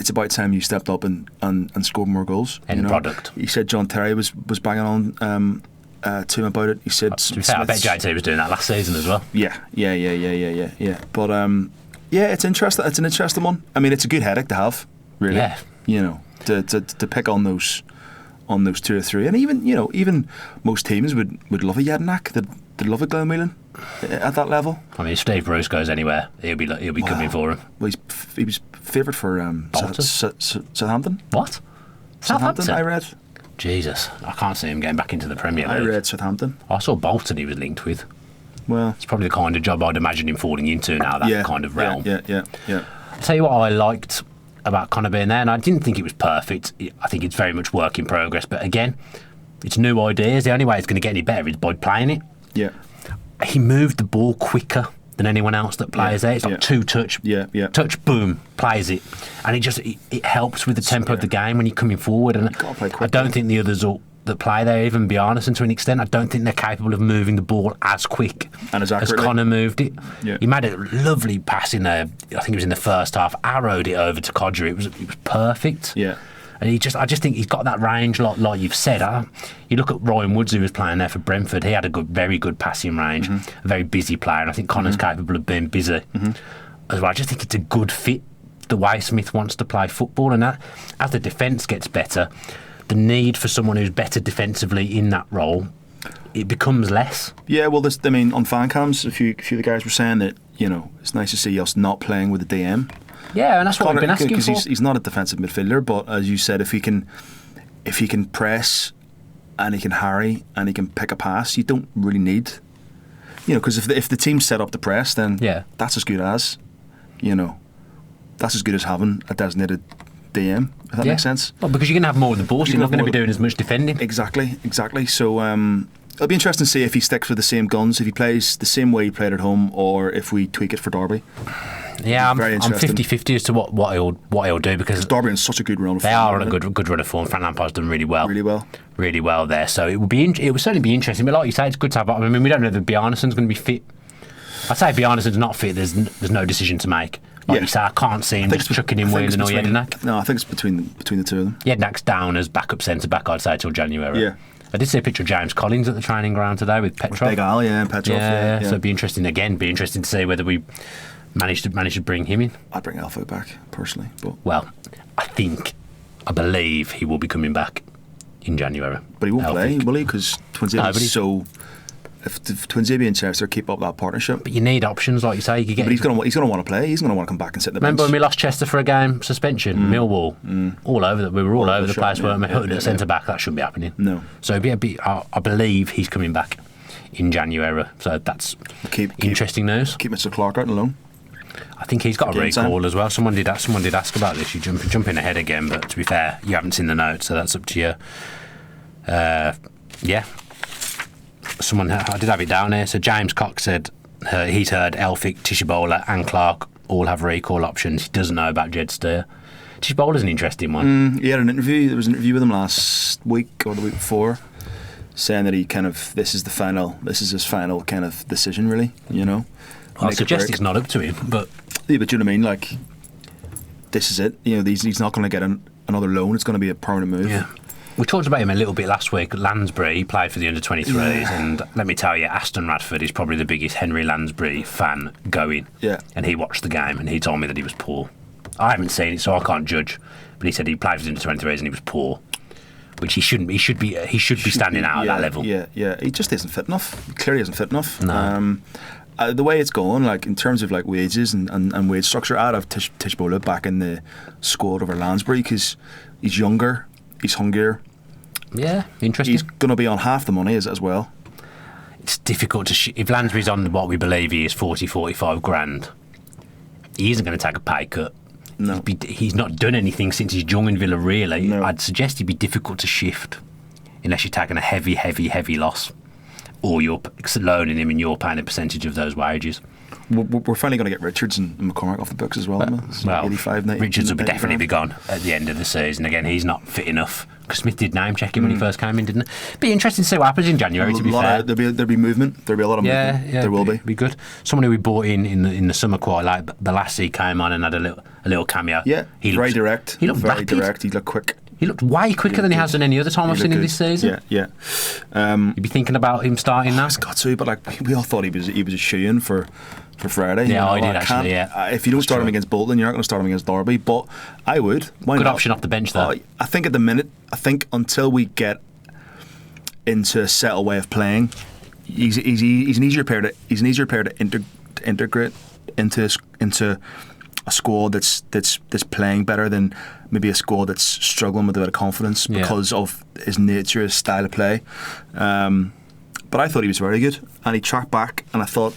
it's about time you stepped up and scored more goals. End product. He said John Terry was banging on to him about it. He said, to be fair, I bet JT was doing that last season as well. Yeah. But it's interesting. It's an interesting one. I mean, it's a good headache to have, really. Yeah. You know, to pick on those 2 or 3, and even most teams would love a Jedinak. They'd love a Glenn Whelan at that level. I mean, if Steve Bruce goes anywhere, he'll be coming for him. Well, he was favoured for Southampton. What? Southampton, I read. Jesus, I can't see him getting back into the Premier League. I read Southampton. I saw Bolton he was linked with. Well, it's probably the kind of job I'd imagine him falling into now, that kind of realm. Yeah. I'll tell you what I liked about Connor being there, and I didn't think it was perfect. I think it's very much work in progress, but again, it's new ideas. The only way it's going to get any better is by playing it. Yeah. He moved the ball quicker than anyone else that plays there. It's like 2 touch, touch, boom, plays it, and it helps with the tempo of the game when you're coming forward. And I don't think the others that play there, even Bjarnason to an extent, I don't think they're capable of moving the ball as quick and as Connor moved it. Yeah. He made a lovely pass in there. I think it was in the first half. Arrowed it over to Codger. It was perfect. Yeah. And I just think he's got that range, like you've said. You look at Ryan Woods, who was playing there for Brentford. He had a very good passing range, a very busy player, and I think Connor's capable of being busy as well. I just think it's a good fit the way Smith wants to play football, and that as the defence gets better, the need for someone who's better defensively in that role, it becomes less. Yeah, well, on fan cams, a few of the guys were saying that it's nice to see us not playing with the DM. Yeah, and that's what I've been asking for. He's not a defensive midfielder, but as you said, if he can press and he can harry and he can pick a pass, you don't really need, because if the team's set up to press, then that's as good as, that's as good as having a designated DM. If that makes sense. Well, because you're going to have more of the ball, so you're not going to be doing as much defending. Exactly. So it'll be interesting to see if he sticks with the same guns, if he plays the same way he played at home, or if we tweak it for Derby. Yeah, I'm 50-50 as to what he'll do, because Derby are in such a good run of form. They are on a good run of form. Frank Lampard's done really well there. So it would certainly be interesting. But like you say, it's good to have. I mean, we don't know if Bjarnason's going to be fit. I'd say if Bjarnason's not fit, there's no decision to make. Like you say, I can't see him just chucking in Whelan or Jedinak. No, I think it's between the two of them. Jedinak's down as backup centre back, I'd say, till January. Yeah. I did see a picture of James Collins at the training ground today with Petrov. Big Al, Petrov. Yeah. So it'd be interesting to see whether we manage to bring him in. I'd bring Alfo back personally, but I believe he will be coming back in January. But he won't play, will he? Because Twinsabia's so. If Twinsabia and Chester keep up that partnership, but you need options, like you say. You could get. But he's going to want to play. He's going to want to come back and sit in the bench. Remember when we lost Chester for a game suspension? Millwall, all over. We were all over the place, weren't we? Hutton at centre back. That shouldn't be happening. No. So I believe he's coming back in January. So that's interesting news. Keep Mr. Clark out alone. I think he's got a recall as well. Someone did ask about this. You jumping ahead again, but to be fair, you haven't seen the notes, so that's up to you. Yeah. I did have it down here. So James Cox said he's heard Elphick, Tishibola and Clark all have recall options. He doesn't know about Jed Steer. Tishibola's an interesting one. He had an interview. There was an interview with him last week or the week before, saying that this is his final kind of decision, really. I suggest it's not up to him, but you know what I mean. Like, this is it. He's not going to get another loan. It's going to be a permanent move. Yeah. We talked about him a little bit last week. Lansbury, he played for the under-23s, and let me tell you, Aston Radford is probably the biggest Henry Lansbury fan going. Yeah. And he watched the game, and he told me that he was poor. I haven't seen it, so I can't judge. But he said he played for the under-23s, and he was poor, which he shouldn't be. He should be standing out at that level. Yeah. He just isn't fit enough. He clearly isn't fit enough. No. The way it's going, like in terms of like wages and wage structure, I'd have Tishbola back in the squad over Lansbury because he's younger, he's hungrier. Yeah, interesting. He's going to be on half the money as well. It's difficult to if Lansbury's on what we believe he is 45 grand, he isn't going to take a pay cut. No. He's not done anything since he's joined Villa, really. No. I'd suggest he'd be difficult to shift unless you're taking a heavy loss. or you're loaning him and you're paying a percentage of those wages. We're finally going to get Richards and McCormack off the books as well. Well, 85, 90, Richards will 90 definitely be gone at the end of the season. Again, he's not fit enough. Because Smith did name check him when he first came in, didn't it? Be interesting to see what happens in January, to be fair. There'll be movement. There'll be a lot of movement. Yeah, there will be. Be good. Someone who we bought in the summer quite like, Balassi came on and had a little cameo. Yeah, Very direct. He looked very rapid. direct. He looked quick. He looked way quicker than he has done any other time I've seen him this season. Yeah. You'd be thinking about him starting now. He's got to, but like we all thought he was a shoe-in for Friday. Yeah, I did actually. Yeah, if you don't start him against Bolton, you're not going to start him against Derby. But I would. Why Good not? option off the bench though. I think at the minute, until we get into a settled way of playing, he's an easier player to integrate into a squad that's playing better than maybe a squad that's struggling with a bit of confidence because of his nature, his style of play. But I thought he was very good, and he tracked back, and I thought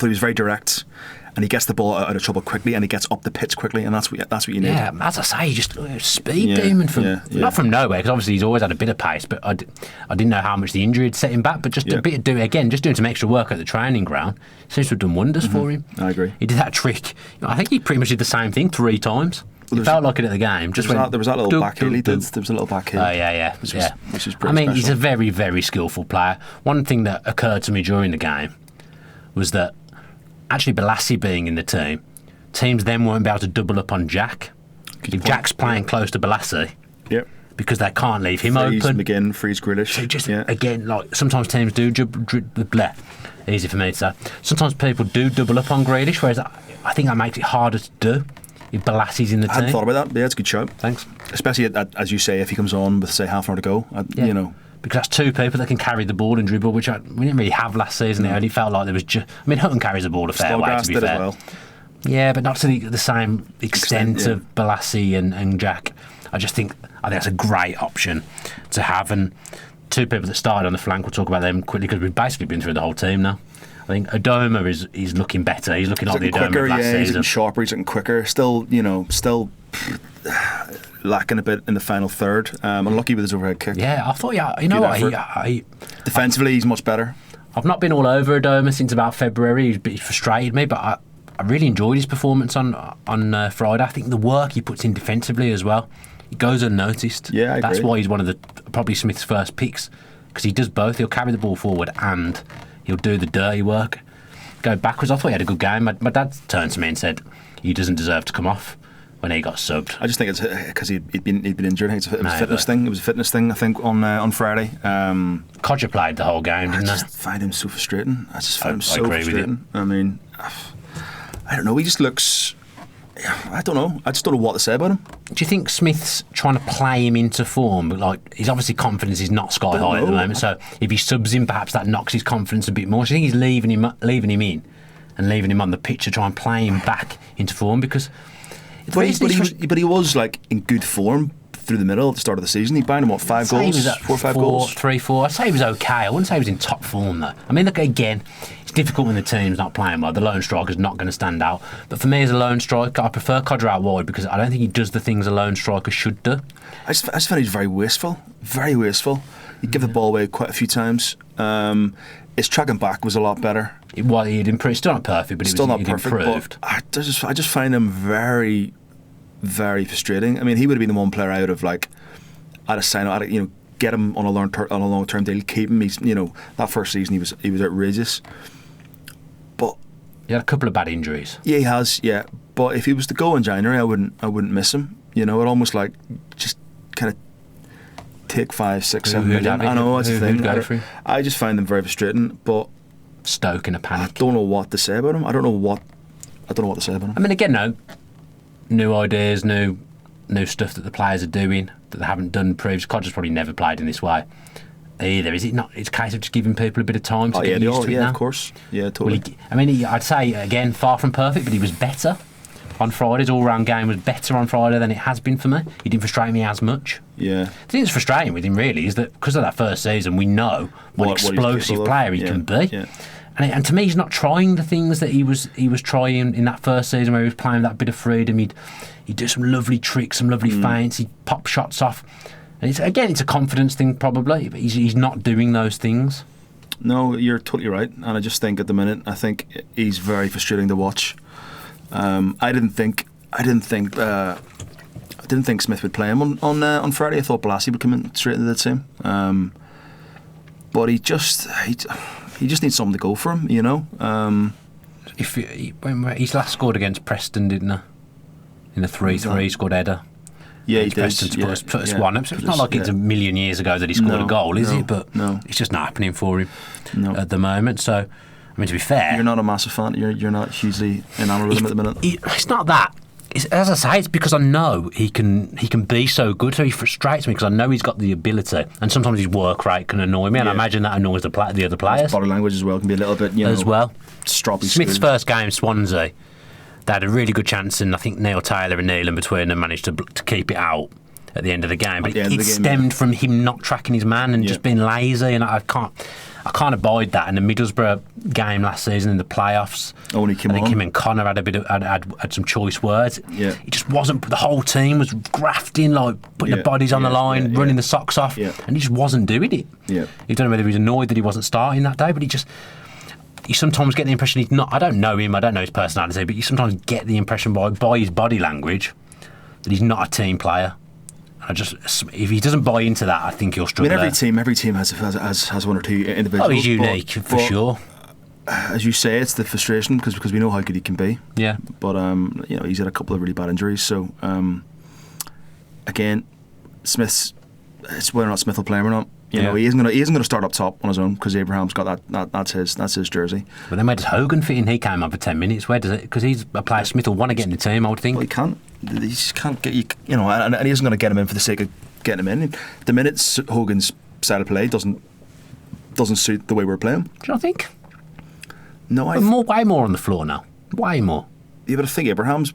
he was very direct, and he gets the ball out of trouble quickly, and he gets up the pitch quickly, and that's what you need. Yeah, as I say, just speed demon from not from nowhere, because obviously he's always had a bit of pace, but I didn't know how much the injury had set him back, but just a bit of doing some extra work at the training ground seems to have done wonders for him. I agree. He did that trick. I think he pretty much did the same thing 3 times. It felt like it at the game. There was that little back heel he did. There was a little back heel. Oh, yeah. Which was pretty I mean, special. he's a very, very skillful player. One thing that occurred to me during the game was that actually Balassi being in the team, teams then won't be able to double up on Jack. If Jack's playing close to Balassi, because they can't leave him open. McGinn, freeze Grealish. So just, again, like sometimes teams do easy for me to say. Sometimes people do double up on Grealish, whereas I think that makes it harder to do if Balassi's in the team. I hadn't thought about that. Yeah, it's a good shout. Thanks. Especially, as you say, if he comes on with, say, half an hour to go, you know. Because that's 2 people that can carry the ball and dribble, which we didn't really have last season. It only felt like there was just... I mean, Hutton carries the ball a fair way, to be fair. As well. Yeah, but not to the same extent of Balassi and Jack. I think that's a great option to have. And 2 people that started on the flank, we'll talk about them quickly, because we've basically been through the whole team now. I think Adoma is looking better. He's looking like the Adoma of last season. He's looking sharper, he's looking quicker. Still lacking a bit in the final third. Unlucky with his overhead kick. Yeah, I thought, you know what? Defensively, he's much better. I've not been all over Adoma since about February. He's frustrated me, but I really enjoyed his performance on Friday. I think the work he puts in defensively as well, it goes unnoticed. Yeah, I agree. That's why he's one of probably Smith's first picks, because he does both. He'll carry the ball forward and he'll do the dirty work. Go backwards. I thought he had a good game. My dad turned to me and said he doesn't deserve to come off when he got subbed. I just think it's because he'd been injured. It was a fitness thing. It was a fitness thing, I think, on Friday. Codger played the whole game, didn't he? I just find him so frustrating. I agree with you. I mean, I don't know. He just looks... I don't know. I just don't know what to say about him. Do you think Smith's trying to play him into form? But like, his obviously confidence is not sky high at the moment. So if he subs him, perhaps that knocks his confidence a bit more. So I think he's leaving him in and leaving him on the pitch to try and play him back into form, because. But he was like in good form through the middle at the start of the season. He banged him 5 goals, 4 or 5 goals, 3-4. I'd say he was okay. I wouldn't say he was in top form though. I mean, look again. It's difficult when the team's not playing well. The lone striker's not going to stand out. But for me as a lone striker, I prefer Codger out wide, because I don't think he does the things a lone striker should do. I just find he's very wasteful. Very wasteful. He'd give the ball away quite a few times. His tracking back was a lot better. He'd improved. Still not perfect, but he'd improved. But I just find him very, very frustrating. I mean, he would have been the one player out of like, I'd have signed out, get him on a long term deal, keep him. He's that first season he was outrageous. But he had a couple of bad injuries. Yeah, he has. Yeah, but if he was to go in January, I wouldn't miss him. It almost like just kind of take 5, 6, 7 million. I know that's the thing. I just find them very frustrating. But Stoke in a panic. I don't know what to say about him. I don't know what to say about him. I mean, again, new ideas, new stuff that the players are doing that they haven't done previously. Codger's probably never played in this way either, is it not? It's a case of just giving people a bit of time to get used to it now. Yeah, of course. Yeah, totally. I'd say, again, far from perfect, but he was better on Friday. His all-round game was better on Friday than it has been for me. He didn't frustrate me as much. Yeah. The thing that's frustrating with him, really, is that because of that first season, we know what explosive player he can be. Yeah. And to me, he's not trying the things that he was trying in that first season, where he was playing with that bit of freedom. He'd do some lovely tricks, some lovely feints. He'd pop shots off. And it's a confidence thing probably, but he's not doing those things. No, you're totally right, and I just think at the minute, I think he's very frustrating to watch. I didn't think Smith would play him on Friday. I thought Blassie would come in straight into the team, but he just needs something to go for him, you know. When he's last scored against Preston, didn't he? In the 3-3, he scored header. Yeah, he did. Preston to put us one up. So it's not like it's a million years ago that he scored a goal, is it? But it's just not happening for him at the moment. So, I mean, to be fair, you're not a massive fan. You're not hugely enamoured with him at the minute. It's not that. As I say, it's because I know he can be so good. So he frustrates me because I know he's got the ability, and sometimes his work rate can annoy me, and I imagine that annoys the other players. His body language as well can be a little bit, as well. Stroppy. Smith's first game, Swansea, they had a really good chance, and I think Neil Taylor and Neelan between them managed to keep it out at the end of the game. But it stemmed from him not tracking his man and just being lazy, and I can't abide that. In the Middlesbrough game last season in the playoffs, when he came on, him and Connor had some choice words. Yeah. It just wasn't. The whole team was grafting, like putting their bodies on the line, running the socks off, and he just wasn't doing it. Yeah. You don't know whether he was annoyed that he wasn't starting that day, but you sometimes get the impression he's not. I don't know him, I don't know his personality, but you sometimes get the impression by his body language that he's not a team player. If he doesn't buy into that, I think he'll struggle. I mean, every team has one or two individuals. Oh, he's unique for sure. As you say, it's the frustration because we know how good he can be. Yeah. But he's had a couple of really bad injuries. So again, it's whether or not Smith will play him or not. He isn't going to start up top on his own because Abraham's got that's his jersey. But then where does Hogan fit in? He came on for 10 minutes. Where does it? Because he's a player Smith will want to get in the team, I would think. Well, he can't. He just can't get and he isn't going to get him in for the sake of getting him in. The minute Hogan's style of play doesn't suit the way we're playing. Do you not think? No, way more on the floor now. Way more. Yeah, but I think Abraham's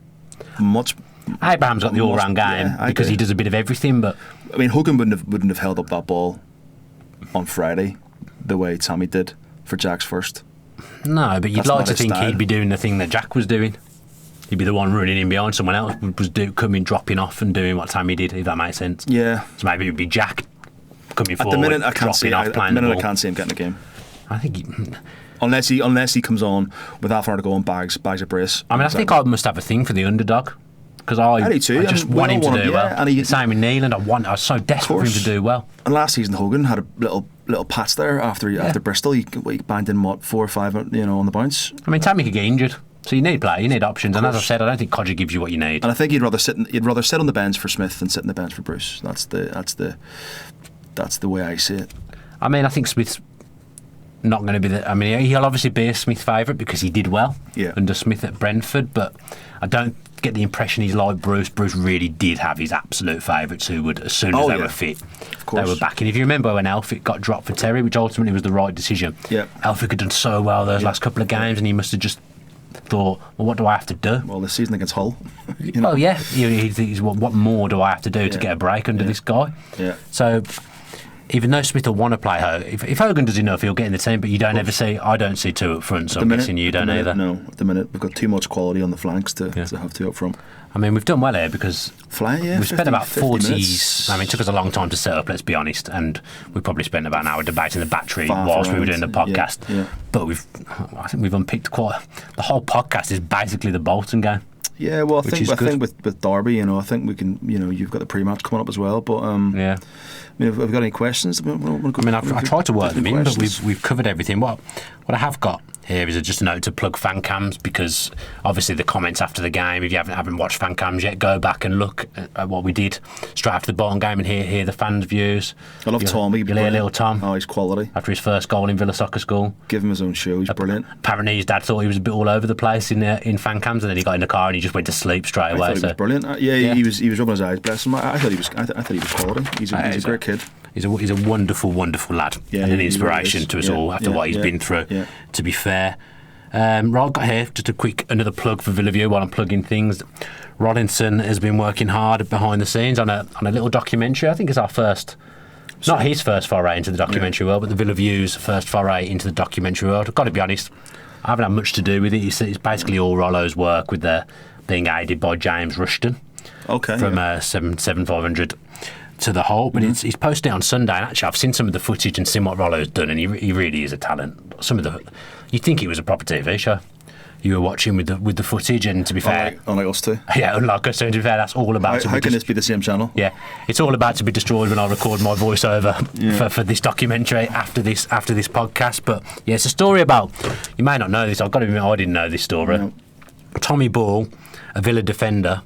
got the all-round game because he does a bit of everything. But I mean, Hogan wouldn't have held up that ball on Friday the way Tommy did for Jack's first. No, but you'd like to think he'd be doing the thing that Jack was doing. He'd be the one running in behind someone else, was dropping off and doing what Tammy did, if that makes sense. Yeah. So maybe it would be Jack coming forward. At the minute, I can't see him getting a game. I think unless he comes on with half an hour to go and bags of brace. I mean, I think I must have a thing for the underdog. Because I just want him to do well. And same with Neelan. I was so desperate for him to do well. And last season, Hogan had a little patch there after Bristol. He banged in 4 or 5, on the bounce. I mean, Tammy could get injured, so you need options. And as I said, I don't think Codger gives you what you need. And I think he'd rather sit on the bench for Smith than sit on the bench for Bruce. That's the way I see it. I mean, I think Smith's not going to be he'll obviously be a Smith favourite because he did well under Smith at Brentford, but I don't get the impression he's like Bruce. Bruce really did have his absolute favourites who would, as soon as they were fit, they were back. And if you remember when Elphick got dropped for Terry, which ultimately was the right decision, Elphick had done so well those last couple of games, and he must have just thought, well, what do I have to do? Well, this season against Hull. Well, yeah. He's what more do I have to do to get a break under this guy? Yeah. So even though Smith will want to play Hogan, if Hogan does enough, he'll get in the team, but you don't ever see, I don't see two up front, so I'm guessing you don't either. No, at the minute, we've got too much quality on the flanks to have two up front. I mean, we've done well here because we've spent about 40 minutes. I mean, it took us a long time to set up, let's be honest, and we probably spent about an hour debating the battery whilst we were doing the podcast. Yeah. But I think we've unpicked the whole podcast is basically the Bolton game. Yeah, well, I think with Derby, I think we can, you've got the pre-match coming up as well, but I mean, have we got any questions? I tried to work them in, but we've covered everything. What I have got here is just a note to plug fan cams, because obviously the comments after the game, if you haven't watched fan cams yet, go back and look at what we did straight after the Bolton game and hear the fans' views. I love Tom. You'll hear little Tom. Oh, he's quality. After his first goal in Villa Soccer School. Give him his own show, he's brilliant. Apparently his dad thought he was a bit all over the place in fan cams, and then he got in the car and he just went to sleep straight away. I thought he was brilliant. He was rubbing his eyes, bless him. I thought he was quality. He's a great kid. He's a wonderful, wonderful lad, and an inspiration really to us all after what he's been through, to be fair. Right, I've got here just another plug for Villaview while I'm plugging things. Rolinson has been working hard behind the scenes on a little documentary. I think it's our first, not his first foray into the documentary world, but the Villaview's first foray into the documentary world. I've got to be honest, I haven't had much to do with it. It's basically all Rollo's work, with being aided by James Rushton from 7500 to the whole, but he's posted it on Sunday, and actually I've seen some of the footage and seen what Rollo's done, and he really is a talent. You'd think it was a proper TV show you were watching with the footage, and to be fair, unlike us too. Yeah, unlike us, to be fair, that's all about. How can this be the same channel? Yeah, it's all about to be destroyed when I record my voiceover for this documentary after this podcast. But yeah, it's a story about. You may not know this. I've got to admit, I didn't know this story. No. Tommy Ball, a Villa defender,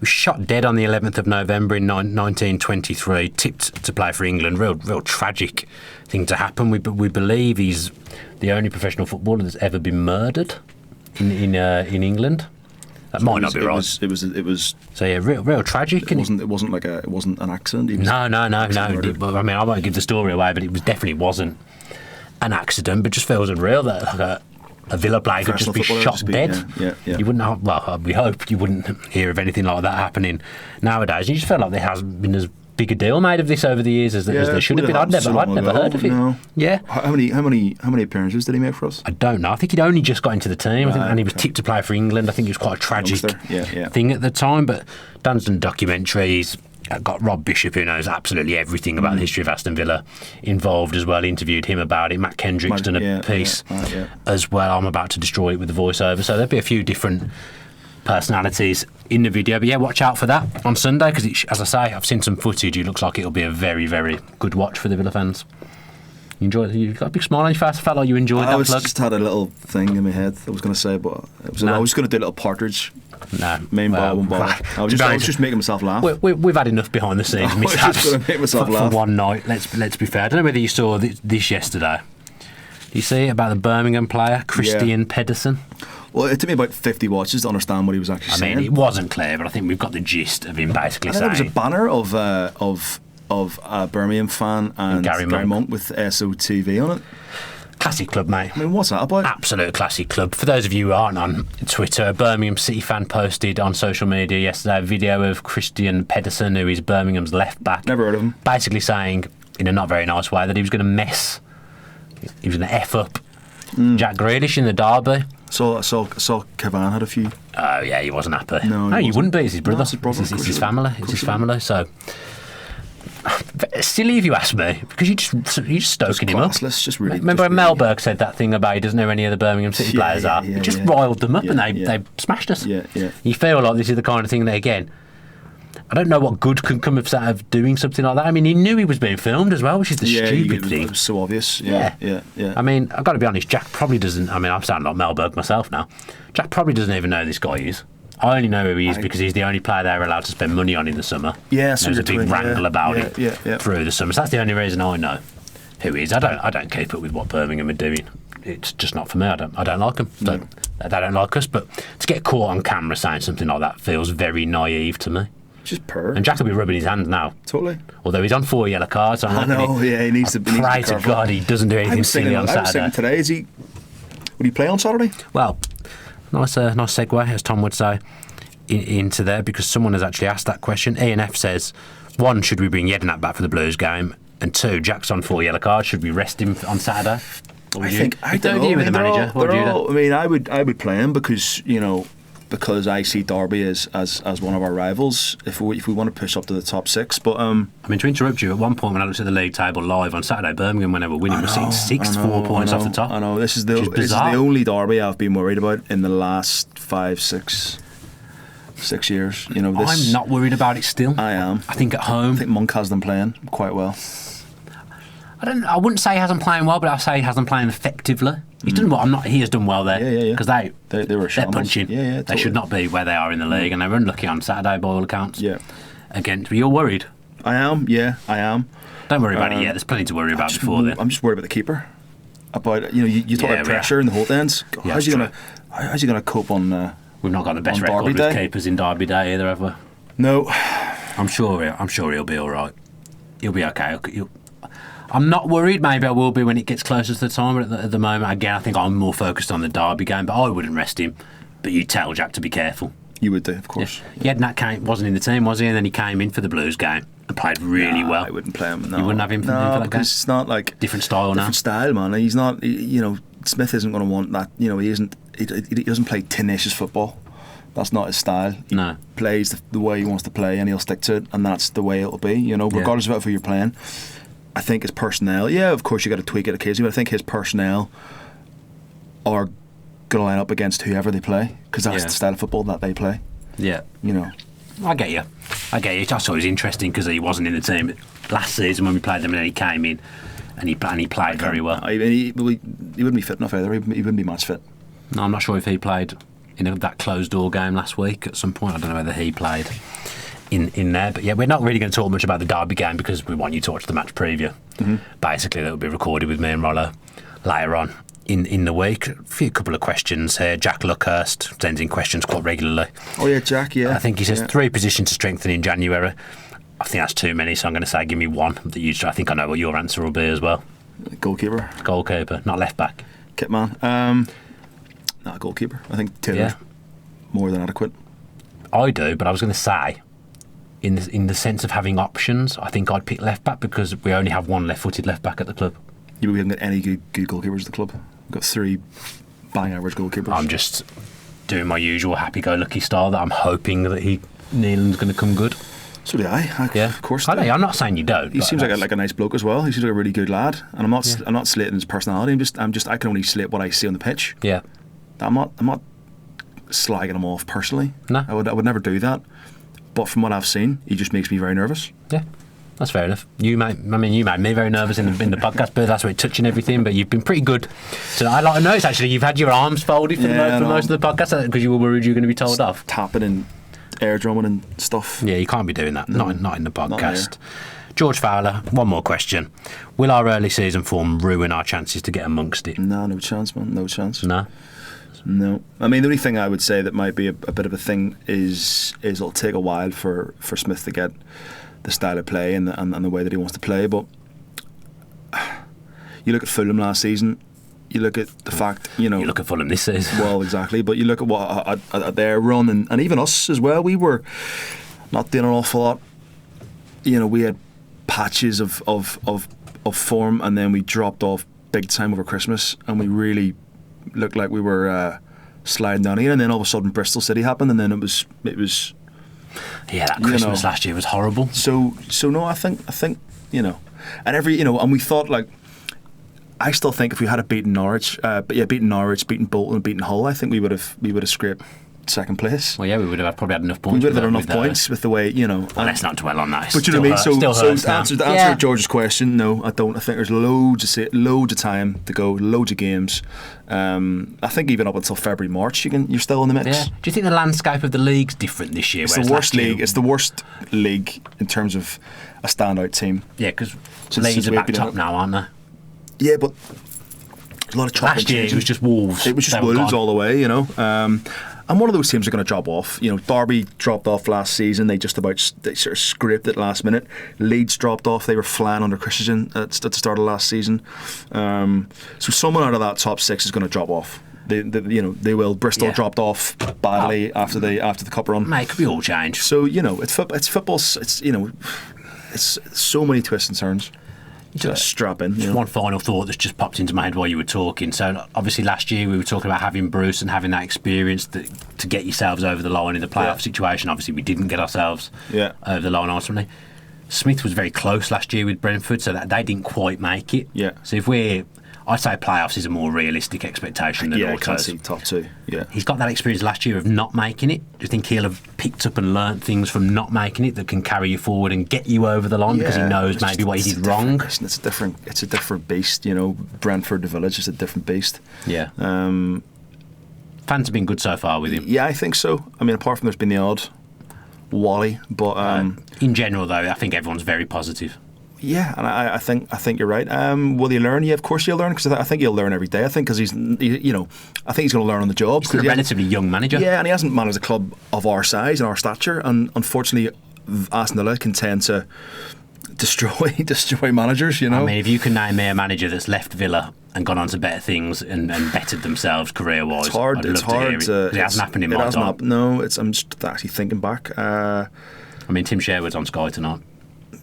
was shot dead on the 11th of November in 1923. Tipped to play for England. Real tragic thing to happen. We believe he's the only professional footballer that's ever been murdered in England. That might not be right. It was. So yeah, real tragic. It wasn't an accident. No. But, I mean, I won't give the story away, but it definitely wasn't an accident. But just feels unreal that like a Villa player could just be shot dead. Yeah. You wouldn't have, well, we hope you wouldn't hear of anything like that happening nowadays. You just felt like there hasn't been as big a deal made of this over the years as there should have been. I'd never heard of it. No. Yeah. How many appearances did he make for us? I don't know. I think he'd only just got into the team, and he was tipped to play for England. I think it was quite a tragic thing at the time. But Dan's done documentaries. Got Rob Bishop, who knows absolutely everything about the history of Aston Villa, involved as well. Interviewed him about it. Matt Kendrick's done a piece as well. I'm about to destroy it with the voiceover. So there'll be a few different personalities in the video, but yeah, watch out for that on Sunday, because as I say, I've seen some footage. It looks like it'll be a very, very good watch for the Villa fans. You enjoyed it? You've got a big smile on your face. I felt like you enjoyed that. I just had a little thing in my head I was going to say, but I was going to do a little partridge. No, main ball, one ball. I was just making myself laugh. We've had enough behind the scenes. I was just going to make myself laugh for one night. Let's be fair. I don't know whether you saw this yesterday. Do you see about the Birmingham player Christian Pedersen? Well, it took me about 50 watches to understand what he was actually saying. I mean, it wasn't clear, but I think we've got the gist of him basically saying. There was a banner of a Birmingham fan and Gary Monk with S02 on it. Classic club, mate. I mean, what's that about? Absolute classic club. For those of you who aren't on Twitter, a Birmingham City fan posted on social media yesterday a video of Christian Pedersen, who is Birmingham's left back. Never heard of him. Basically saying, in a not very nice way, that he was going to he was going to F up Jack Grealish in the derby. Saw Cavan had a few. Oh yeah, he wasn't happy. No, he wouldn't be. It's his brother. No, it's his brother. It's his family. It's his family. So silly if you ask me, because you're just stoking him up. Just really. Remember when Melberg said that thing about he doesn't know who any of the Birmingham City players are? It just riled them up, and they smashed us. Yeah. You feel like this is the kind of thing that, again, I don't know what good can come out of doing something like that. I mean, he knew he was being filmed as well, which is the stupid thing. It was so obvious. Yeah. I mean, I've got to be honest, Jack probably doesn't. I mean, I'm sounding like Melberg myself now. Jack probably doesn't even know who this guy is. I only know who he is because he's the only player they're allowed to spend money on in the summer. Yeah, so there's a big wrangle about it through the summer. So that's the only reason I know who he is. I don't keep up with what Birmingham are doing. It's just not for me. I don't like them. No. They don't like us. But to get caught on camera saying something like that feels very naive to me. Just purr. And Jack will be rubbing his hands now. Totally. Although he's on 4 yellow cards. So I know. He needs to. Pray to God he doesn't do anything silly on Saturday. I was thinking today, would he play on Saturday? Well, nice segue, as Tom would say, into there, because someone has actually asked that question. ENF says, 1, should we bring Yedinat back for the Blues game? And 2, Jack's on 4 yellow cards. Should we rest him on Saturday? I don't know. With the manager. I mean, I would play him because I see Derby as one of our rivals if we want to push up to the top 6. But I mean, to interrupt you, at one point when I looked at the league table live on Saturday, Birmingham, when they were winning, was sitting 4 points off the top. I know. This is the only Derby I've been worried about in the last 5-6 years. I'm not worried about it still. I am. I think at home, I think Monk has them playing quite well. I wouldn't say he hasn't playing well, but I'll say he hasn't playing effectively. He's done well. He has done well there. Yeah. Because they're punching. Yeah, totally. They should not be where they are in the league, and they were unlucky on Saturday by all accounts. Yeah. Again, you're worried. I am. Yeah, I am. Don't worry about it yet. There's plenty to worry about before then. I'm just worried about the keeper. About you talk about pressure in the whole ends. How's he gonna cope on? We've not got the best record with keepers in Derby Day either, have we? No. I'm sure he'll be all right. He'll be okay. I'm not worried. Maybe I will be when it gets closer to the time. But at the moment, again, I think I'm more focused on the Derby game. But I wouldn't rest him. But you tell Jack to be careful. You would do, of course. Yeah. Yedinat wasn't in the team, was he? And then he came in for the Blues game and played really well. I wouldn't play him. No. You wouldn't have him for that game? Because it's not like different style now. Different style, man. He's not. Smith isn't going to want that. He doesn't play tenacious football. That's not his style. He No. plays the way he wants to play, and he'll stick to it, and that's the way it'll be. You know, regardless of who you're playing. I think his personnel. Yeah, of course you got to tweak it occasionally, but I think his personnel are going to line up against whoever they play, because that's the style of football that they play. Yeah. You know. I get you. I thought it was interesting because he wasn't in the team last season when we played them, and then he came in and he played very well. He wouldn't be fit enough either. He wouldn't be match fit. No, I'm not sure if he played in that closed door game last week at some point. I don't know whether he played in there. But yeah, we're not really going to talk much about the Derby game because we want you to watch the match preview. Mm-hmm. Basically, that will be recorded with me and Rollo later on in the week. A couple of questions here. Jack Luckhurst sends in questions quite regularly. Oh yeah, Jack, yeah. I think he says 3 positions to strengthen in January. I think that's too many, so I'm going to say give me one. I think I know what your answer will be as well. Goalkeeper, not left back. Kitman. Not a goalkeeper. I think Taylor's more than adequate. I do, but I was going to say, in the sense of having options, I think I'd pick left back because we only have one left-footed left back at the club. We haven't got any good goalkeepers at the club. We've got 3 bang average goalkeepers. I'm just doing my usual happy-go-lucky style that I'm hoping that Neelan's going to come good. So do I. Yeah, of course. I'm not saying you don't. He seems like a nice bloke as well. He seems like a really good lad, and I'm not slating his personality. I can only slate what I see on the pitch. Yeah. I'm not slagging him off personally. No. I would never do that. But from what I've seen, he just makes me very nervous. Yeah. That's fair enough. You made me very nervous in the podcast, but that's where you're touching everything. But you've been pretty good. So I noticed actually you've had your arms folded for most of the podcast because you were worried you were going to be told off. Tapping and air drumming and stuff. Yeah, you can't be doing that. No, not in the podcast. George Fowler, one more question. Will our early season form ruin our chances to get amongst it? No chance, man. No chance. No. I mean, the only thing I would say that might be a bit of a thing is it'll take a while for Smith to get the style of play and the way that he wants to play. But you look at Fulham last season, you look at the fact, you look at Fulham this season. Well, exactly. But you look at what at their run and even us as well. We were not doing an awful lot. We had patches of form, and then we dropped off big time over Christmas, and we really looked like we were sliding down again. And then all of a sudden Bristol City happened, and then it was. Yeah, that Christmas last year was horrible. So no, I think and and we thought like. I still think if we had beaten Norwich, beaten Bolton, beaten Hull, I think we would have scraped second place. Well, yeah, we would have probably had enough points. We would have had enough points with the way, Well, let's not dwell on that. But you know what I mean? So to answer George's question, no, I don't. I think there's loads of time to go, loads of games. I think even up until February, March, you're still in the mix. Yeah. Do you think the landscape of the league's different this year? It's the worst league. It's the worst league in terms of a standout team. Yeah, because Leeds are back top now, aren't they? Yeah, but there's a lot of chopping. Last year it was just Wolves. It was just Wolves all the way, and one of those teams are going to drop off. Derby dropped off last season. They sort of scraped it last minute. Leeds dropped off. They were flying under Christensen at the start of last season. So someone out of that top 6 is going to drop off. They will. Bristol dropped off badly after the cup run. Mate, it could be all change. So it's football. It's so many twists and turns. Just strap in. Just one final thought that's just popped into my head while you were talking. So obviously last year we were talking about having Bruce and having that experience to get yourselves over the line in the playoff situation. Obviously we didn't get ourselves over the line ultimately. Smith was very close last year with Brentford, so that they didn't quite make it. Yeah. So I'd say playoffs is a more realistic expectation than I can't see top 2. Yeah. He's got that experience last year of not making it. Do you think he'll have picked up and learnt things from not making it that can carry you forward and get you over the line because he knows maybe what he did wrong? It's a different beast, Brentford, the village is a different beast. Yeah. Fans have been good so far with him. Yeah, I think so. I mean, apart from there's been the odd Wally, but in general though, I think everyone's very positive. Yeah, and I think you're right. Will he learn? Yeah, of course he'll learn, because I think he'll learn every day. I think because I think he's going to learn on the job. He's a relatively young manager. Yeah, and he hasn't managed a club of our size and our stature, and unfortunately, Aston Villa can tend to destroy managers. I mean, if you can name me a manager that's left Villa and gone on to better things and bettered themselves career-wise, it's hard. I'd love to hear it. It hasn't happened in my time. No, I'm just actually thinking back. I mean, Tim Sherwood's on Sky tonight.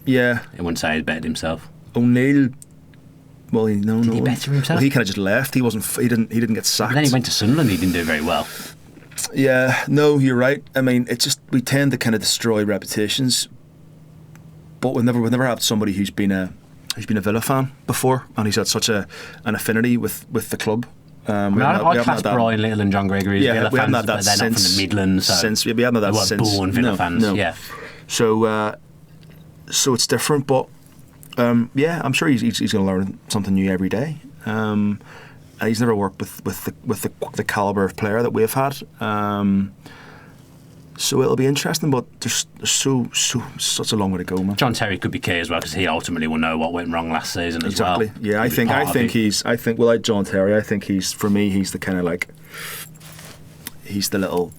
Yeah, I wouldn't say he's bettered himself. O'Neill. Well, Did he better himself? Well, he kind of just left. He didn't get sacked. But then he went to Sunderland. He didn't do very well. Yeah, no, you're right. I mean, it's just we tend to kind of destroy reputations, but we've never had somebody who's been a Villa fan before, and he's had such an affinity with the club. I class Brian Little and John Gregory as Villa we fans, haven't had that but they're not from the Midlands. Since we haven't had that they weren't since born Villa fans. No. Yeah. So it's different, but I'm sure he's going to learn something new every day. And he's never worked with the caliber of player that we've had. So it'll be interesting, but there's such a long way to go, man. John Terry could be key as well, because he ultimately will know what went wrong last season as well. Exactly. Yeah, I think like John Terry, I think he's the kind of like, he's the little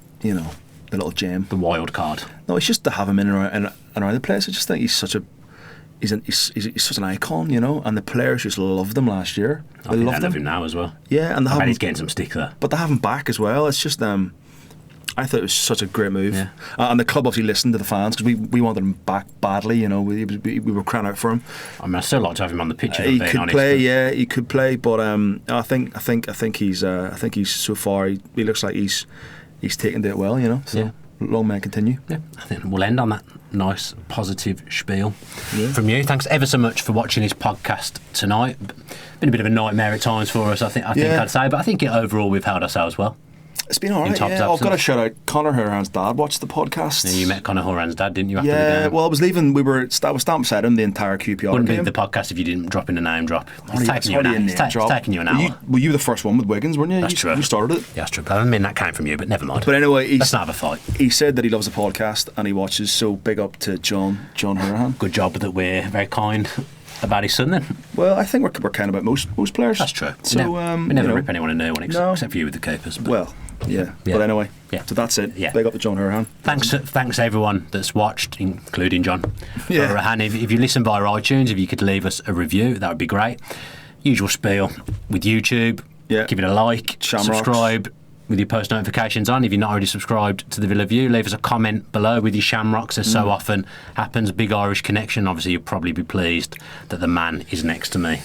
gem, the wild card. No, it's just to have him in and around the place. I just think he's such an icon, and the players just loved him last year. They love him now as well. Yeah, and I bet he's getting some stick there. But they have him back as well. It's just I thought it was such a great move. Yeah. And the club obviously listened to the fans, because we wanted him back badly. We were crying out for him. I mean, I still like to have him on the pitch. He could play, yeah, he could play. But I think he's so far. He looks like he's taken to it well. So. Yeah. Long may it continue. Yeah, I think we'll end on that nice positive spiel from you. Thanks ever so much for watching this podcast tonight. Been a bit of a nightmare at times for us, I think I'd say, but I think overall we've held ourselves well. It's been alright. Yeah. I've got to shout out Conor Horan's dad watched the podcast. Yeah, you met Conor Horan's dad, didn't you? After the game? Well, I was leaving. I was standing beside him the entire QPR Wouldn't game. be the podcast if you didn't drop in a name drop. It's taking you an hour. Well, you were the first one with Wiggins, weren't you? That's true. You started it. Yeah, that's true. I mean, that came from you, but never mind. But anyway, let's not have a fight. He said that he loves the podcast and he watches. So big up to John Horan. Good job that we're very kind about his son then. Well, I think we're kind about most players. That's true. So we never rip anyone a new one except for you with the keepers. But. Well. Yeah, but anyway, so that's it. Yeah. Big up to John Horan. Thanks everyone that's watched, including John. Horan, if you listen via iTunes, if you could leave us a review, that would be great. Usual spiel with YouTube. Yeah. Give it a like, Shamrocks. subscribe with your post notifications on. If you're not already subscribed to the Villa View, leave us a comment below with your Shamrocks, as so often happens. Big Irish connection. Obviously, you'll probably be pleased that the man is next to me.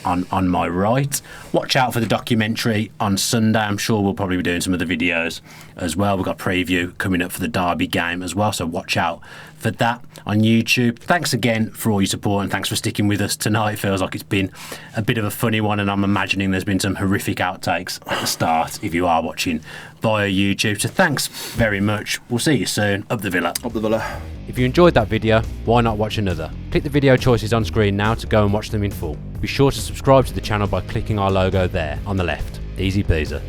On my right. Watch out for the documentary on Sunday. I'm sure we'll probably be doing some of the videos as well. We've got a preview coming up for the Derby game as well, so watch out for that on YouTube. Thanks again for all your support, and thanks for sticking with us tonight. It feels like it's been a bit of a funny one, and I'm imagining there's been some horrific outtakes at the start if you are watching via YouTube. So thanks very much. We'll see you soon. Up the Villa. Up the Villa. If you enjoyed that video, why not watch another? Click the video choices on screen now to go and watch them in full. Be sure to subscribe to the channel by clicking our logo there on the left. Easy peasy.